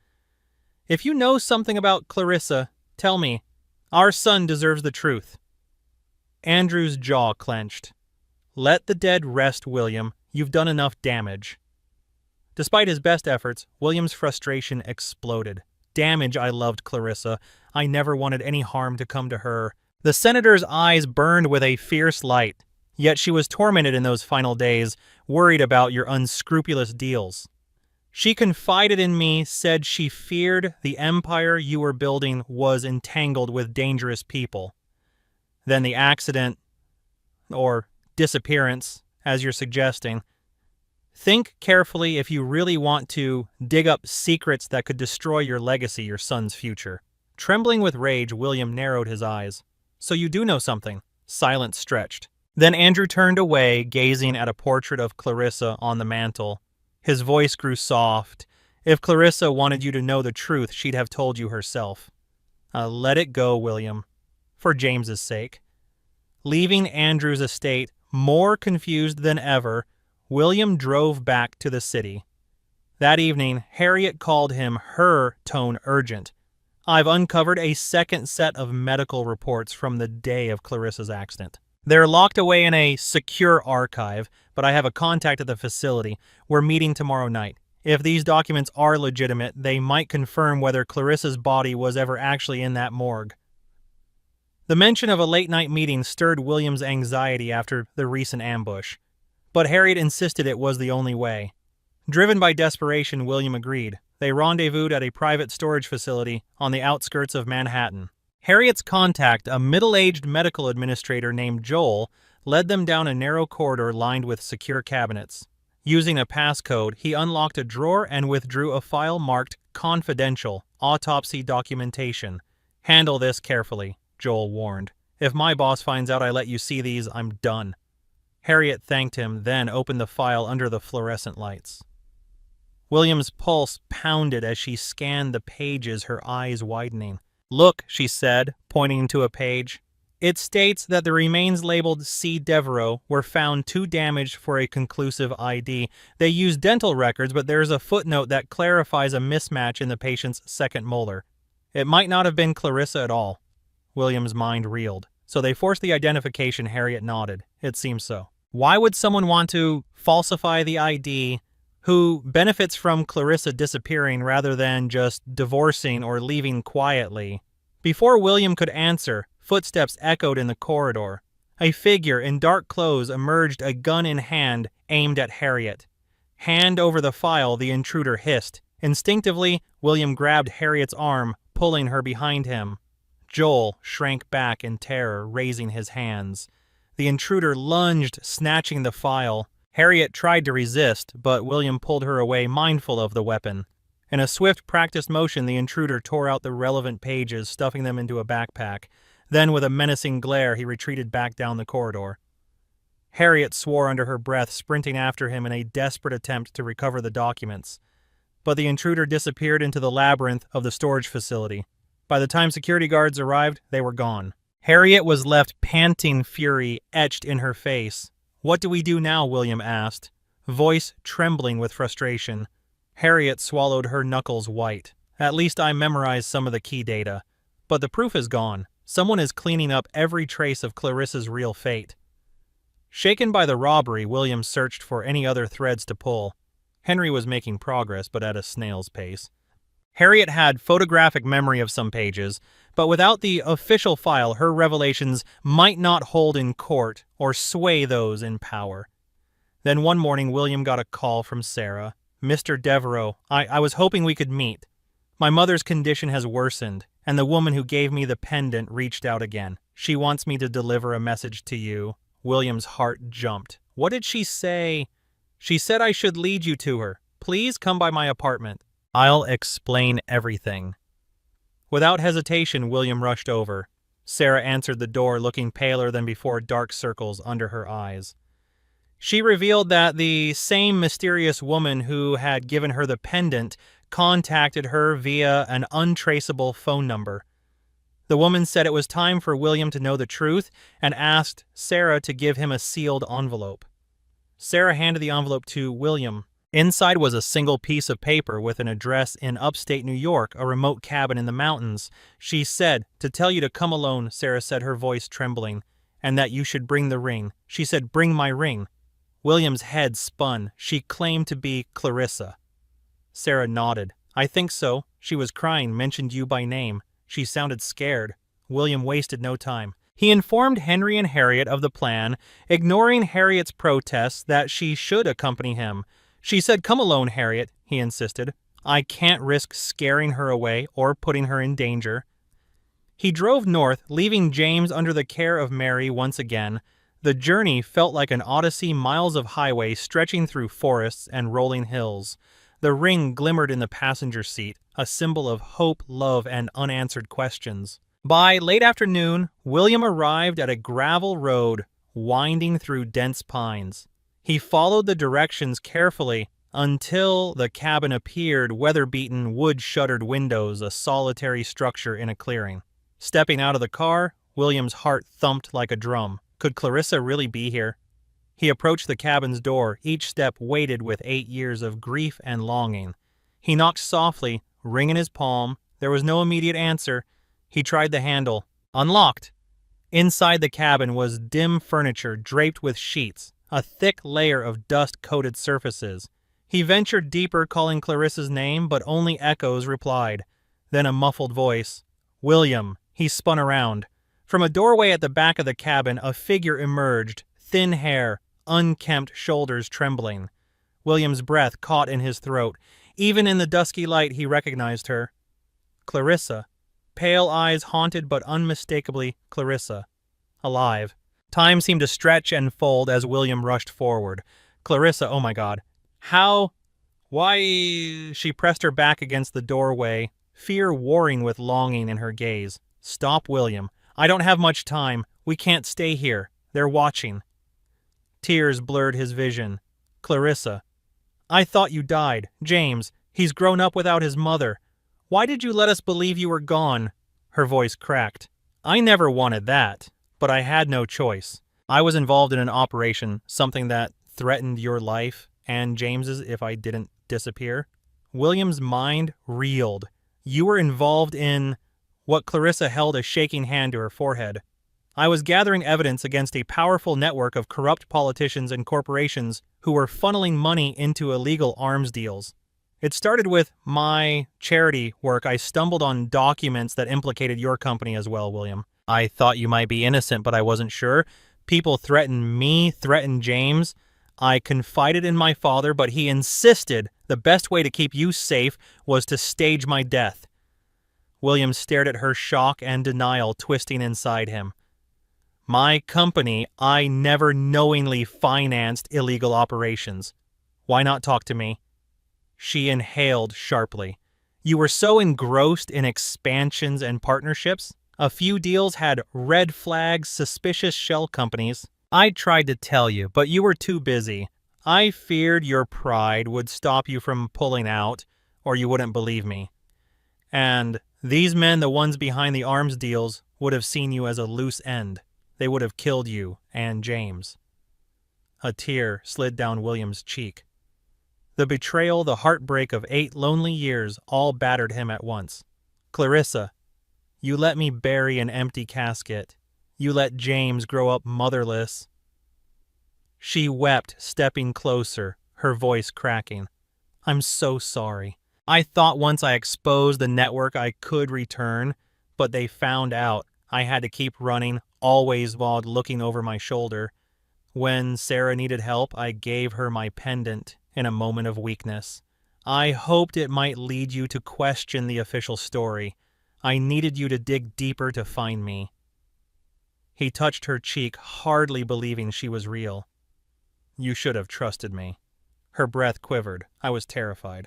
If you know something about Clarissa, tell me. Our son deserves the truth. Andrew's jaw clenched. Let the dead rest, William. You've done enough damage. Despite his best efforts, William's frustration exploded. Damage, I loved Clarissa. I never wanted any harm to come to her. The senator's eyes burned with a fierce light. Yet she was tormented in those final days, worried about your unscrupulous deals. She confided in me, said she feared the empire you were building was entangled with dangerous people. Then the accident, or disappearance, as you're suggesting. Think carefully if you really want to dig up secrets that could destroy your legacy, your son's future. Trembling with rage, William narrowed his eyes. So you do know something. Silence stretched. Then Andrew turned away, gazing at a portrait of Clarissa on the mantel. His voice grew soft. If Clarissa wanted you to know the truth, she'd have told you herself. Let it go, William. For James's sake. Leaving Andrew's estate, more confused than ever, William drove back to the city. That evening, Harriet called him her tone urgent. I've uncovered a second set of medical reports from the day of Clarissa's accident. They're locked away in a secure archive, but I have a contact at the facility. We're meeting tomorrow night. If these documents are legitimate, they might confirm whether Clarissa's body was ever actually in that morgue. The mention of a late-night meeting stirred William's anxiety after the recent ambush, but Harriet insisted it was the only way. Driven by desperation, William agreed. They rendezvoused at a private storage facility on the outskirts of Manhattan. Harriet's contact, a middle-aged medical administrator named Joel, led them down a narrow corridor lined with secure cabinets. Using a passcode, he unlocked a drawer and withdrew a file marked Confidential Autopsy Documentation. "Handle this carefully," Joel warned. "If my boss finds out I let you see these, I'm done." Harriet thanked him, then opened the file under the fluorescent lights. William's pulse pounded as she scanned the pages, her eyes widening. "Look," she said, pointing to a page. "It states that the remains labeled C. Devereaux were found too damaged for a conclusive ID. They used dental records, but there's a footnote that clarifies a mismatch in the patient's second molar. It might not have been Clarissa at all." William's mind reeled. "So they forced the identification." Harriet nodded. "It seems so." Why would someone want to falsify the ID who benefits from Clarissa disappearing rather than just divorcing or leaving quietly? Before William could answer, footsteps echoed in the corridor. A figure in dark clothes emerged, a gun in hand, aimed at Harriet. Hand over the file, the intruder hissed. Instinctively, William grabbed Harriet's arm, pulling her behind him. Joel shrank back in terror, raising his hands. The intruder lunged, snatching the file. Harriet tried to resist, but William pulled her away, mindful of the weapon. In a swift, practiced motion, the intruder tore out the relevant pages, stuffing them into a backpack. Then, with a menacing glare, he retreated back down the corridor. Harriet swore under her breath, sprinting after him in a desperate attempt to recover the documents. But the intruder disappeared into the labyrinth of the storage facility. By the time security guards arrived, they were gone. Harriet was left panting, fury etched in her face. "What do we do now?" William asked, voice trembling with frustration. Harriet swallowed her knuckles white. "At least I memorized some of the key data. But the proof is gone. Someone is cleaning up every trace of Clarissa's real fate." Shaken by the robbery, William searched for any other threads to pull. Henry was making progress, but at a snail's pace. Harriet had photographic memory of some pages, but without the official file, her revelations might not hold in court or sway those in power. Then one morning, William got a call from Sarah. "Mr. Devereaux, I was hoping we could meet. My mother's condition has worsened, and the woman who gave me the pendant reached out again. She wants me to deliver a message to you." William's heart jumped. "What did she say?" "She said I should lead you to her. Please come by my apartment." "I'll explain everything." Without hesitation, William rushed over. Sarah answered the door, looking paler than before, dark circles under her eyes. She revealed that the same mysterious woman who had given her the pendant contacted her via an untraceable phone number. The woman said it was time for William to know the truth and asked Sarah to give him a sealed envelope. Sarah handed the envelope to William. Inside was a single piece of paper with an address in upstate New York, a remote cabin in the mountains. She said, "To tell you to come alone," Sarah said, her voice trembling, "and that you should bring the ring." She said, "Bring my ring." William's head spun. She claimed to be Clarissa. Sarah nodded. "I think so. She was crying, mentioned you by name. She sounded scared." William wasted no time. He informed Henry and Harriet of the plan, ignoring Harriet's protests that she should accompany him. She said, "Come alone, Harriet," he insisted. "I can't risk scaring her away or putting her in danger." He drove north, leaving James under the care of Mary once again. The journey felt like an odyssey, miles of highway stretching through forests and rolling hills. The ring glimmered in the passenger seat, a symbol of hope, love, and unanswered questions. By late afternoon, William arrived at a gravel road winding through dense pines. He followed the directions carefully until the cabin appeared, weather-beaten, wood-shuttered windows, a solitary structure in a clearing. Stepping out of the car, William's heart thumped like a drum. Could Clarissa really be here? He approached the cabin's door, each step weighted with 8 years of grief and longing. He knocked softly, ring in his palm, There was no immediate answer. He tried the handle. Unlocked. Inside the cabin was dim furniture draped with sheets, a thick layer of dust-coated surfaces. He ventured deeper, calling Clarissa's name, but only echoes replied. Then a muffled voice. William. He spun around. From a doorway at the back of the cabin, a figure emerged, thin hair, unkempt shoulders trembling. William's breath caught in his throat. Even in the dusky light, he recognized her. Clarissa. Pale eyes haunted but unmistakably Clarissa. Alive. Time seemed to stretch and fold as William rushed forward. Clarissa, oh my God. How? Why? She pressed her back against the doorway, fear warring with longing in her gaze. Stop, William. I don't have much time. We can't stay here. They're watching. Tears blurred his vision. Clarissa. I thought you died. James. He's grown up without his mother. Why did you let us believe you were gone? Her voice cracked. I never wanted that, but I had no choice. I was involved in an operation, something that threatened your life and James's if I didn't disappear. William's mind reeled. You were involved in... What Clarissa held a shaking hand to her forehead. I was gathering evidence against a powerful network of corrupt politicians and corporations who were funneling money into illegal arms deals. It started with my charity work. I stumbled on documents that implicated your company as well, William. I thought you might be innocent, but I wasn't sure. People threatened me, threatened James. I confided in my father, but he insisted the best way to keep you safe was to stage my death. William stared at her, shock and denial twisting inside him. My company, I never knowingly financed illegal operations. Why not talk to me? She inhaled sharply. You were so engrossed in expansions and partnerships. A few deals had red flags, suspicious shell companies. I tried to tell you, but you were too busy. I feared your pride would stop you from pulling out, or you wouldn't believe me. And these men, the ones behind the arms deals, would have seen you as a loose end. They would have killed you and James. A tear slid down William's cheek. The betrayal, the heartbreak of 8 lonely years all battered him at once. Clarissa, you let me bury an empty casket. You let James grow up motherless. She wept, stepping closer, her voice cracking. I'm so sorry. I thought once I exposed the network I could return, but they found out. I had to keep running, always while looking over my shoulder. When Sarah needed help, I gave her my pendant in a moment of weakness. I hoped it might lead you to question the official story. I needed you to dig deeper to find me. He touched her cheek, hardly believing she was real. You should have trusted me. Her breath quivered. I was terrified.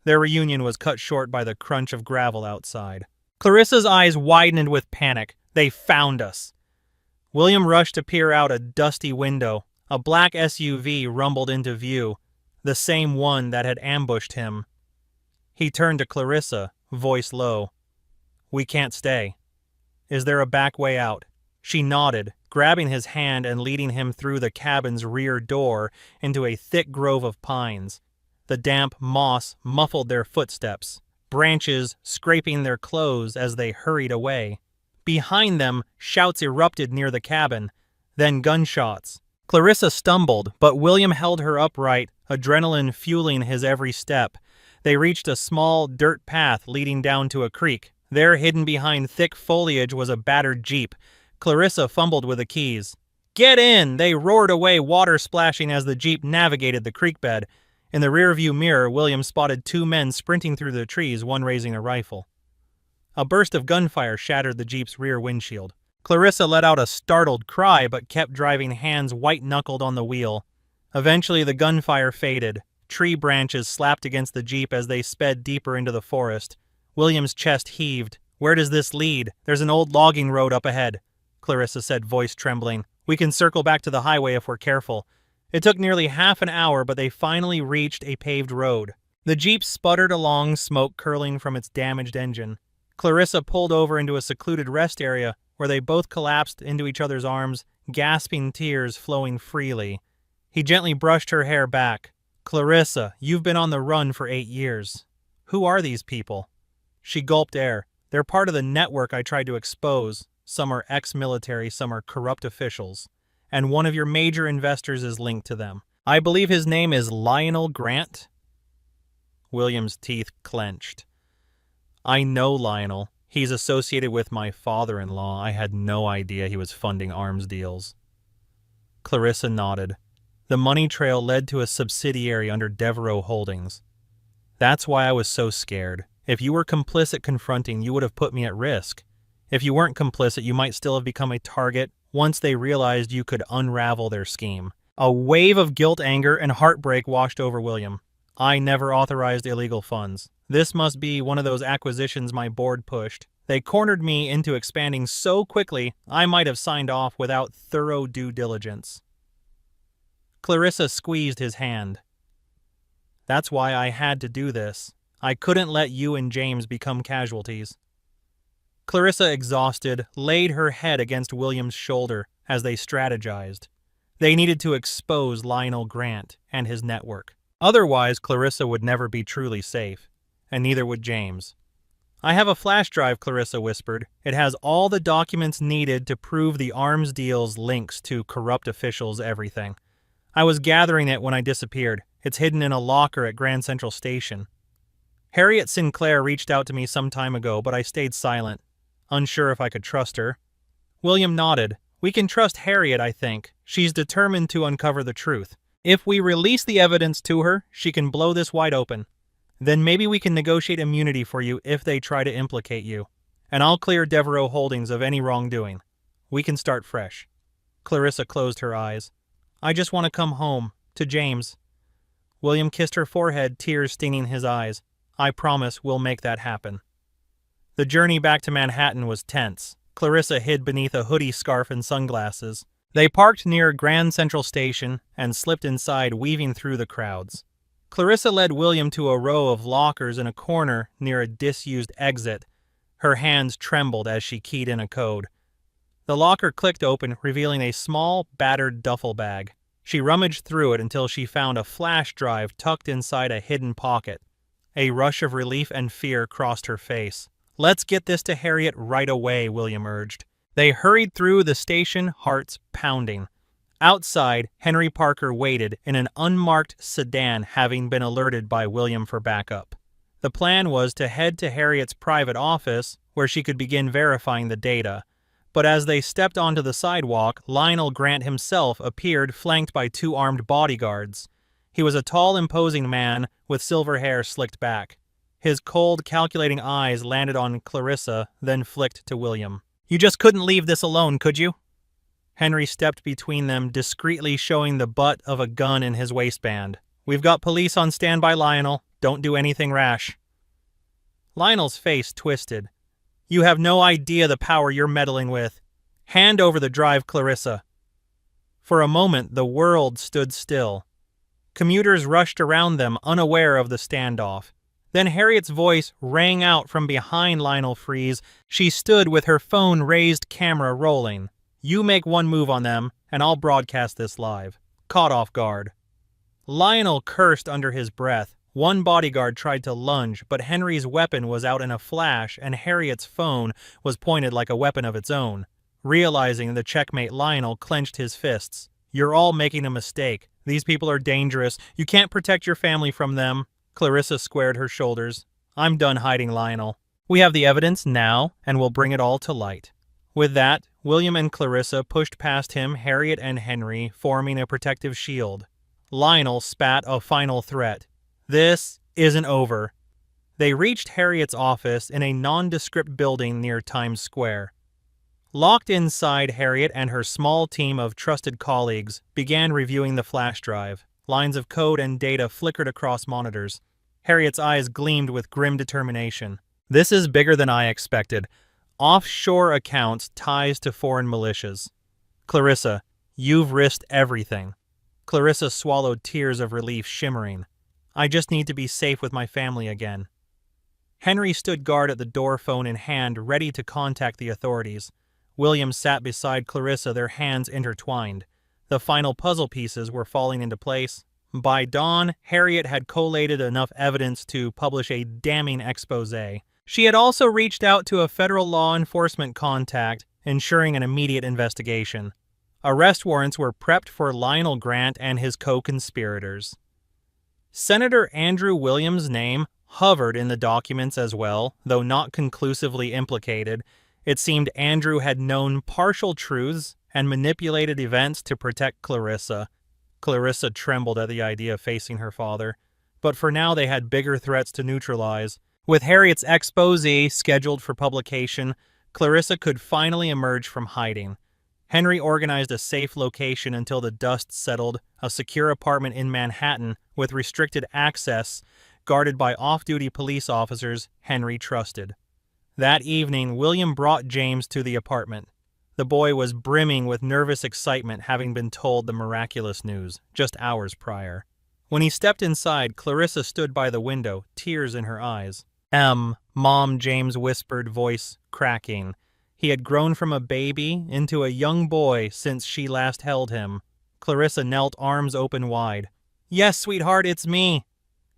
Their reunion was cut short by the crunch of gravel outside. Clarissa's eyes widened with panic. They found us. William rushed to peer out a dusty window. A black SUV rumbled into view, the same one that had ambushed him. He turned to Clarissa, voice low. We can't stay. Is there a back way out? She nodded, grabbing his hand and leading him through the cabin's rear door into a thick grove of pines. The damp moss muffled their footsteps, branches scraping their clothes as they hurried away. Behind them, shouts erupted near the cabin, then gunshots. Clarissa stumbled, but William held her upright, adrenaline fueling his every step. They reached a small dirt path leading down to a creek. There, hidden behind thick foliage, was a battered jeep. Clarissa fumbled with the keys. Get in! They roared away, water splashing as the jeep navigated the creek bed. In the rearview mirror, William spotted 2 men sprinting through the trees, one raising a rifle. A burst of gunfire shattered the jeep's rear windshield. Clarissa let out a startled cry but kept driving, hands white-knuckled on the wheel. Eventually, the gunfire faded. Tree branches slapped against the jeep as they sped deeper into the forest. William's chest heaved. Where does this lead? There's an old logging road up ahead, Clarissa said, voice trembling. We can circle back to the highway if we're careful. It took nearly half an hour, but they finally reached a paved road. The jeep sputtered along, smoke curling from its damaged engine. Clarissa pulled over into a secluded rest area where they both collapsed into each other's arms, gasping, tears flowing freely. He gently brushed her hair back. Clarissa, you've been on the run for 8 years. Who are these people? She gulped air. They're part of the network I tried to expose. Some are ex-military, some are corrupt officials. And one of your major investors is linked to them. I believe his name is Lionel Grant. William's teeth clenched. I know Lionel. He's associated with my father-in-law. I had no idea he was funding arms deals. Clarissa nodded. The money trail led to a subsidiary under Devereaux Holdings. That's why I was so scared. If you were complicit confronting, you would have put me at risk. If you weren't complicit, you might still have become a target once they realized you could unravel their scheme. A wave of guilt, anger, and heartbreak washed over William. I never authorized illegal funds. This must be one of those acquisitions my board pushed. They cornered me into expanding so quickly, I might have signed off without thorough due diligence. Clarissa squeezed his hand. That's why I had to do this. I couldn't let you and James become casualties. Clarissa, exhausted, laid her head against William's shoulder as they strategized. They needed to expose Lionel Grant and his network. Otherwise, Clarissa would never be truly safe, and neither would James. I have a flash drive, Clarissa whispered. It has all the documents needed to prove the arms deal's links to corrupt officials, everything. I was gathering it when I disappeared. It's hidden in a locker at Grand Central Station. Harriet Sinclair reached out to me some time ago, but I stayed silent, unsure if I could trust her. William nodded. We can trust Harriet, I think. She's determined to uncover the truth. If we release the evidence to her, she can blow this wide open. Then maybe we can negotiate immunity for you if they try to implicate you. And I'll clear Devereaux Holdings of any wrongdoing. We can start fresh. Clarissa closed her eyes. I just want to come home, to James. William kissed her forehead, tears staining his eyes. I promise we'll make that happen. The journey back to Manhattan was tense. Clarissa hid beneath a hoodie, scarf, and sunglasses. They parked near Grand Central Station and slipped inside, weaving through the crowds. Clarissa led William to a row of lockers in a corner near a disused exit. Her hands trembled as she keyed in a code. The locker clicked open, revealing a small, battered duffel bag. She rummaged through it until she found a flash drive tucked inside a hidden pocket. A rush of relief and fear crossed her face. Let's get this to Harriet right away, William urged. They hurried through the station, hearts pounding. Outside, Henry Parker waited in an unmarked sedan, having been alerted by William for backup. The plan was to head to Harriet's private office, where she could begin verifying the data. But as they stepped onto the sidewalk, Lionel Grant himself appeared, flanked by 2 armed bodyguards. He was a tall, imposing man with silver hair slicked back. His cold, calculating eyes landed on Clarissa, then flicked to William. You just couldn't leave this alone, could you? Henry stepped between them, discreetly showing the butt of a gun in his waistband. We've got police on standby, Lionel. Don't do anything rash. Lionel's face twisted. You have no idea the power you're meddling with. Hand over the drive, Clarissa. For a moment, the world stood still. Commuters rushed around them, unaware of the standoff. Then Harriet's voice rang out from behind Lionel Freeze. She stood with her phone raised, camera rolling. You make one move on them, and I'll broadcast this live. Caught off guard. Lionel cursed under his breath. One bodyguard tried to lunge, but Henry's weapon was out in a flash, and Harriet's phone was pointed like a weapon of its own. Realizing the checkmate, Lionel clenched his fists. You're all making a mistake. These people are dangerous. You can't protect your family from them. Clarissa squared her shoulders. I'm done hiding, Lionel. We have the evidence now, and we'll bring it all to light. With that, William and Clarissa pushed past him, Harriet and Henry, forming a protective shield. Lionel spat a final threat. This isn't over. They reached Harriet's office in a nondescript building near Times Square. Locked inside, Harriet and her small team of trusted colleagues began reviewing the flash drive. Lines of code and data flickered across monitors. Harriet's eyes gleamed with grim determination. This is bigger than I expected. Offshore accounts, ties to foreign militias. Clarissa, you've risked everything. Clarissa swallowed, tears of relief shimmering. I just need to be safe with my family again. Henry stood guard at the door, phone in hand, ready to contact the authorities. William sat beside Clarissa, their hands intertwined. The final puzzle pieces were falling into place. By dawn, Harriet had collated enough evidence to publish a damning expose. She had also reached out to a federal law enforcement contact, ensuring an immediate investigation. Arrest warrants were prepped for Lionel Grant and his co-conspirators. Senator Andrew Williams' name hovered in the documents as well, though not conclusively implicated. It seemed Andrew had known partial truths and manipulated events to protect Clarissa. Clarissa trembled at the idea of facing her father, but for now they had bigger threats to neutralize. With Harriet's exposé scheduled for publication, Clarissa could finally emerge from hiding. Henry organized a safe location until the dust settled, a secure apartment in Manhattan with restricted access, guarded by off-duty police officers Henry trusted. That evening, William brought James to the apartment. The boy was brimming with nervous excitement, having been told the miraculous news just hours prior. When he stepped inside, Clarissa stood by the window, tears in her eyes. Mom, James whispered, voice cracking. He had grown from a baby into a young boy since she last held him. Clarissa knelt, arms open wide. Yes, sweetheart, it's me.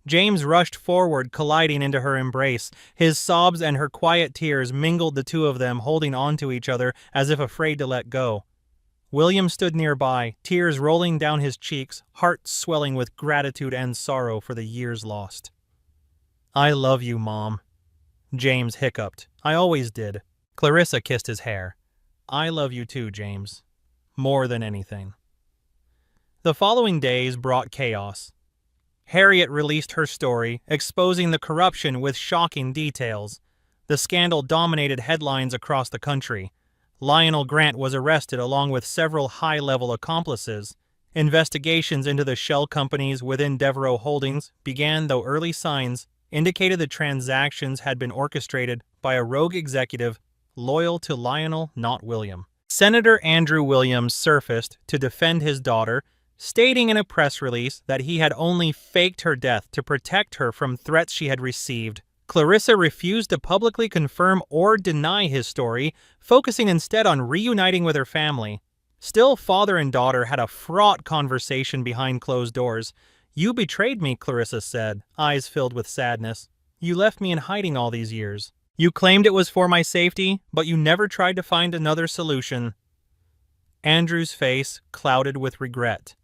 James rushed forward, colliding into her embrace. His sobs and her quiet tears mingled, the two of them holding onto each other as if afraid to let go. William stood nearby, tears rolling down his cheeks, heart swelling with gratitude and sorrow for the years lost. I love you, Mom. James hiccuped. I always did. Clarissa kissed his hair. I love you too, James. More than anything. The following days brought chaos. Harriet released her story, exposing the corruption with shocking details. The scandal dominated headlines across the country. Lionel Grant was arrested along with several high-level accomplices. Investigations into the shell companies within Devereaux Holdings began, though early signs indicated the transactions had been orchestrated by a rogue executive loyal to Lionel, not William. Senator Andrew Williams surfaced to defend his daughter, stating in a press release that he had only faked her death to protect her from threats she had received. Clarissa refused to publicly confirm or deny his story, focusing instead on reuniting with her family. Still, father and daughter had a fraught conversation behind closed doors. You betrayed me, Clarissa said, eyes filled with sadness. You left me in hiding all these years. You claimed it was for my safety, but you never tried to find another solution. Andrew's face clouded with regret.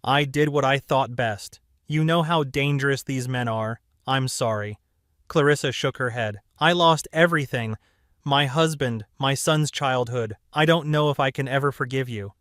I did what I thought best. You know how dangerous these men are. I'm sorry. Clarissa shook her head. I lost everything. My husband, my son's childhood. I don't know if I can ever forgive you.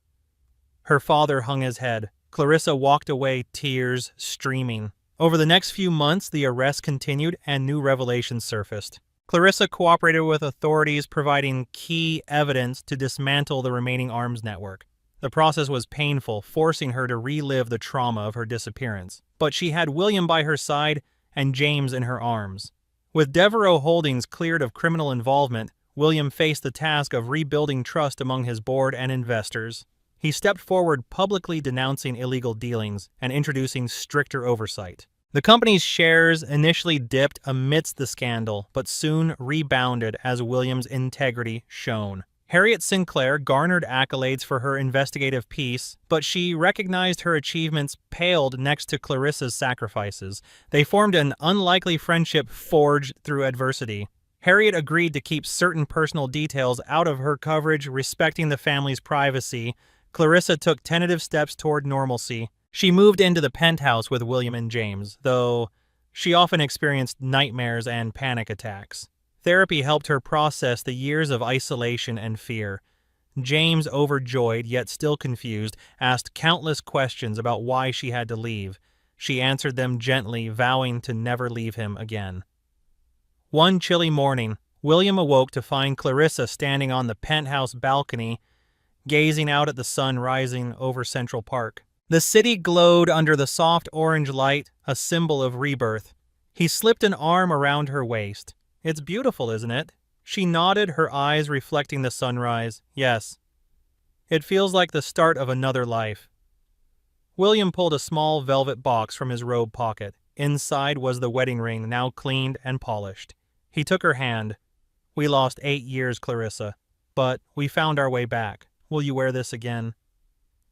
Her father hung his head. Clarissa walked away, tears streaming. Over the next few months, the arrest continued and new revelations surfaced. Clarissa cooperated with authorities, providing key evidence to dismantle the remaining arms network. The process was painful, forcing her to relive the trauma of her disappearance. But she had William by her side and James in her arms. With Devereaux Holdings cleared of criminal involvement, William faced the task of rebuilding trust among his board and investors. He stepped forward, publicly denouncing illegal dealings and introducing stricter oversight. The company's shares initially dipped amidst the scandal, but soon rebounded as William's integrity shone. Harriet Sinclair garnered accolades for her investigative piece, but she recognized her achievements paled next to Clarissa's sacrifices. They formed an unlikely friendship forged through adversity. Harriet agreed to keep certain personal details out of her coverage, respecting the family's privacy. Clarissa took tentative steps toward normalcy. She moved into the penthouse with William and James, though she often experienced nightmares and panic attacks. Therapy helped her process the years of isolation and fear. James, overjoyed yet still confused, asked countless questions about why she had to leave. She answered them gently, vowing to never leave him again. One chilly morning, William awoke to find Clarissa standing on the penthouse balcony, gazing out at the sun rising over Central Park. The city glowed under the soft orange light, a symbol of rebirth. He slipped an arm around her waist. It's beautiful, isn't it? She nodded, her eyes reflecting the sunrise. Yes. It feels like the start of another life. William pulled a small velvet box from his robe pocket. Inside was the wedding ring, now cleaned and polished. He took her hand. We lost 8 years, Clarissa, but we found our way back. Will you wear this again?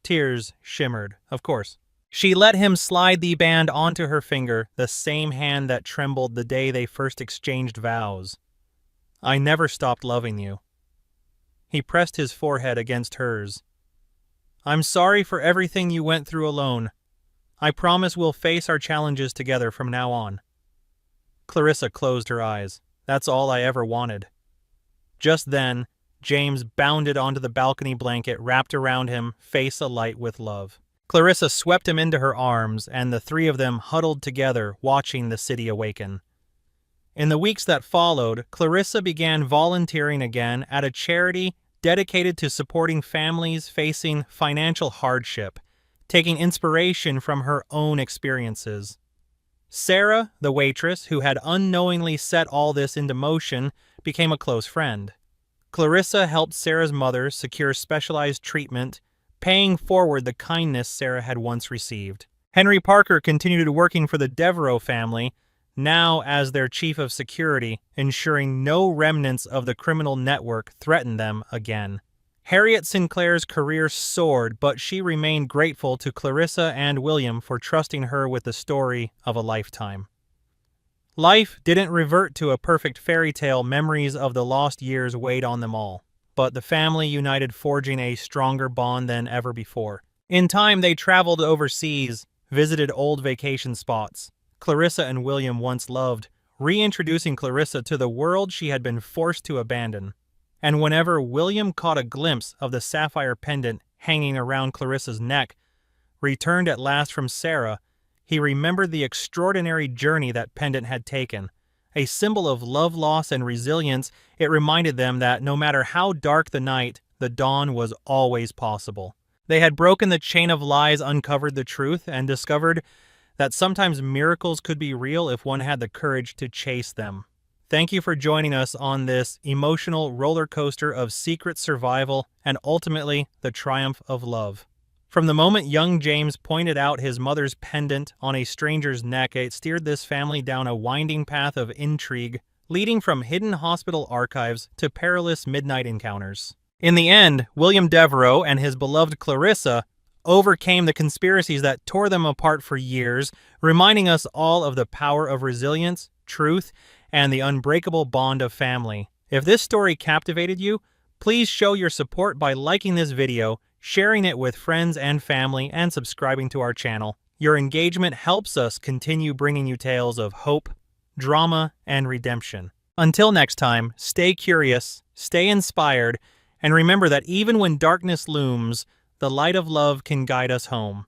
Tears shimmered. Of course. She let him slide the band onto her finger, the same hand that trembled the day they first exchanged vows. "I never stopped loving you." He pressed his forehead against hers. "I'm sorry for everything you went through alone. I promise we'll face our challenges together from now on." Clarissa closed her eyes. "That's all I ever wanted." Just then, James bounded onto the balcony blanket wrapped around him, face alight with love. Clarissa swept him into her arms, and the three of them huddled together, watching the city awaken. In the weeks that followed, Clarissa began volunteering again at a charity dedicated to supporting families facing financial hardship, taking inspiration from her own experiences. Sarah, the waitress, who had unknowingly set all this into motion, became a close friend. Clarissa helped Sarah's mother secure specialized treatment, paying forward the kindness Sarah had once received. Henry Parker continued working for the Devereaux family, now as their chief of security, ensuring no remnants of the criminal network threatened them again. Harriet Sinclair's career soared, but she remained grateful to Clarissa and William for trusting her with the story of a lifetime. Life didn't revert to a perfect fairy tale. Memories of the lost years weighed on them all, but the family united, forging a stronger bond than ever before. In time, they traveled overseas, visited old vacation spots Clarissa and William once loved, reintroducing Clarissa to the world she had been forced to abandon. And whenever William caught a glimpse of the sapphire pendant hanging around Clarissa's neck, returned at last from Sarah, he remembered the extraordinary journey that pendant had taken. A symbol of love loss and resilience, it reminded them that no matter how dark the night, the dawn was always possible. They had broken the chain of lies, uncovered the truth, and discovered that sometimes miracles could be real if one had the courage to chase them. Thank you for joining us on this emotional roller coaster of secret survival and ultimately the triumph of love. From the moment young James pointed out his mother's pendant on a stranger's neck, it steered this family down a winding path of intrigue, leading from hidden hospital archives to perilous midnight encounters. In the end, William Devereaux and his beloved Clarissa overcame the conspiracies that tore them apart for years, reminding us all of the power of resilience, truth, and the unbreakable bond of family. If this story captivated you, please show your support by liking this video, sharing it with friends and family, and subscribing to our channel. Your engagement helps us continue bringing you tales of hope, drama, and redemption. Until next time, stay curious, stay inspired, and remember that even when darkness looms, the light of love can guide us home.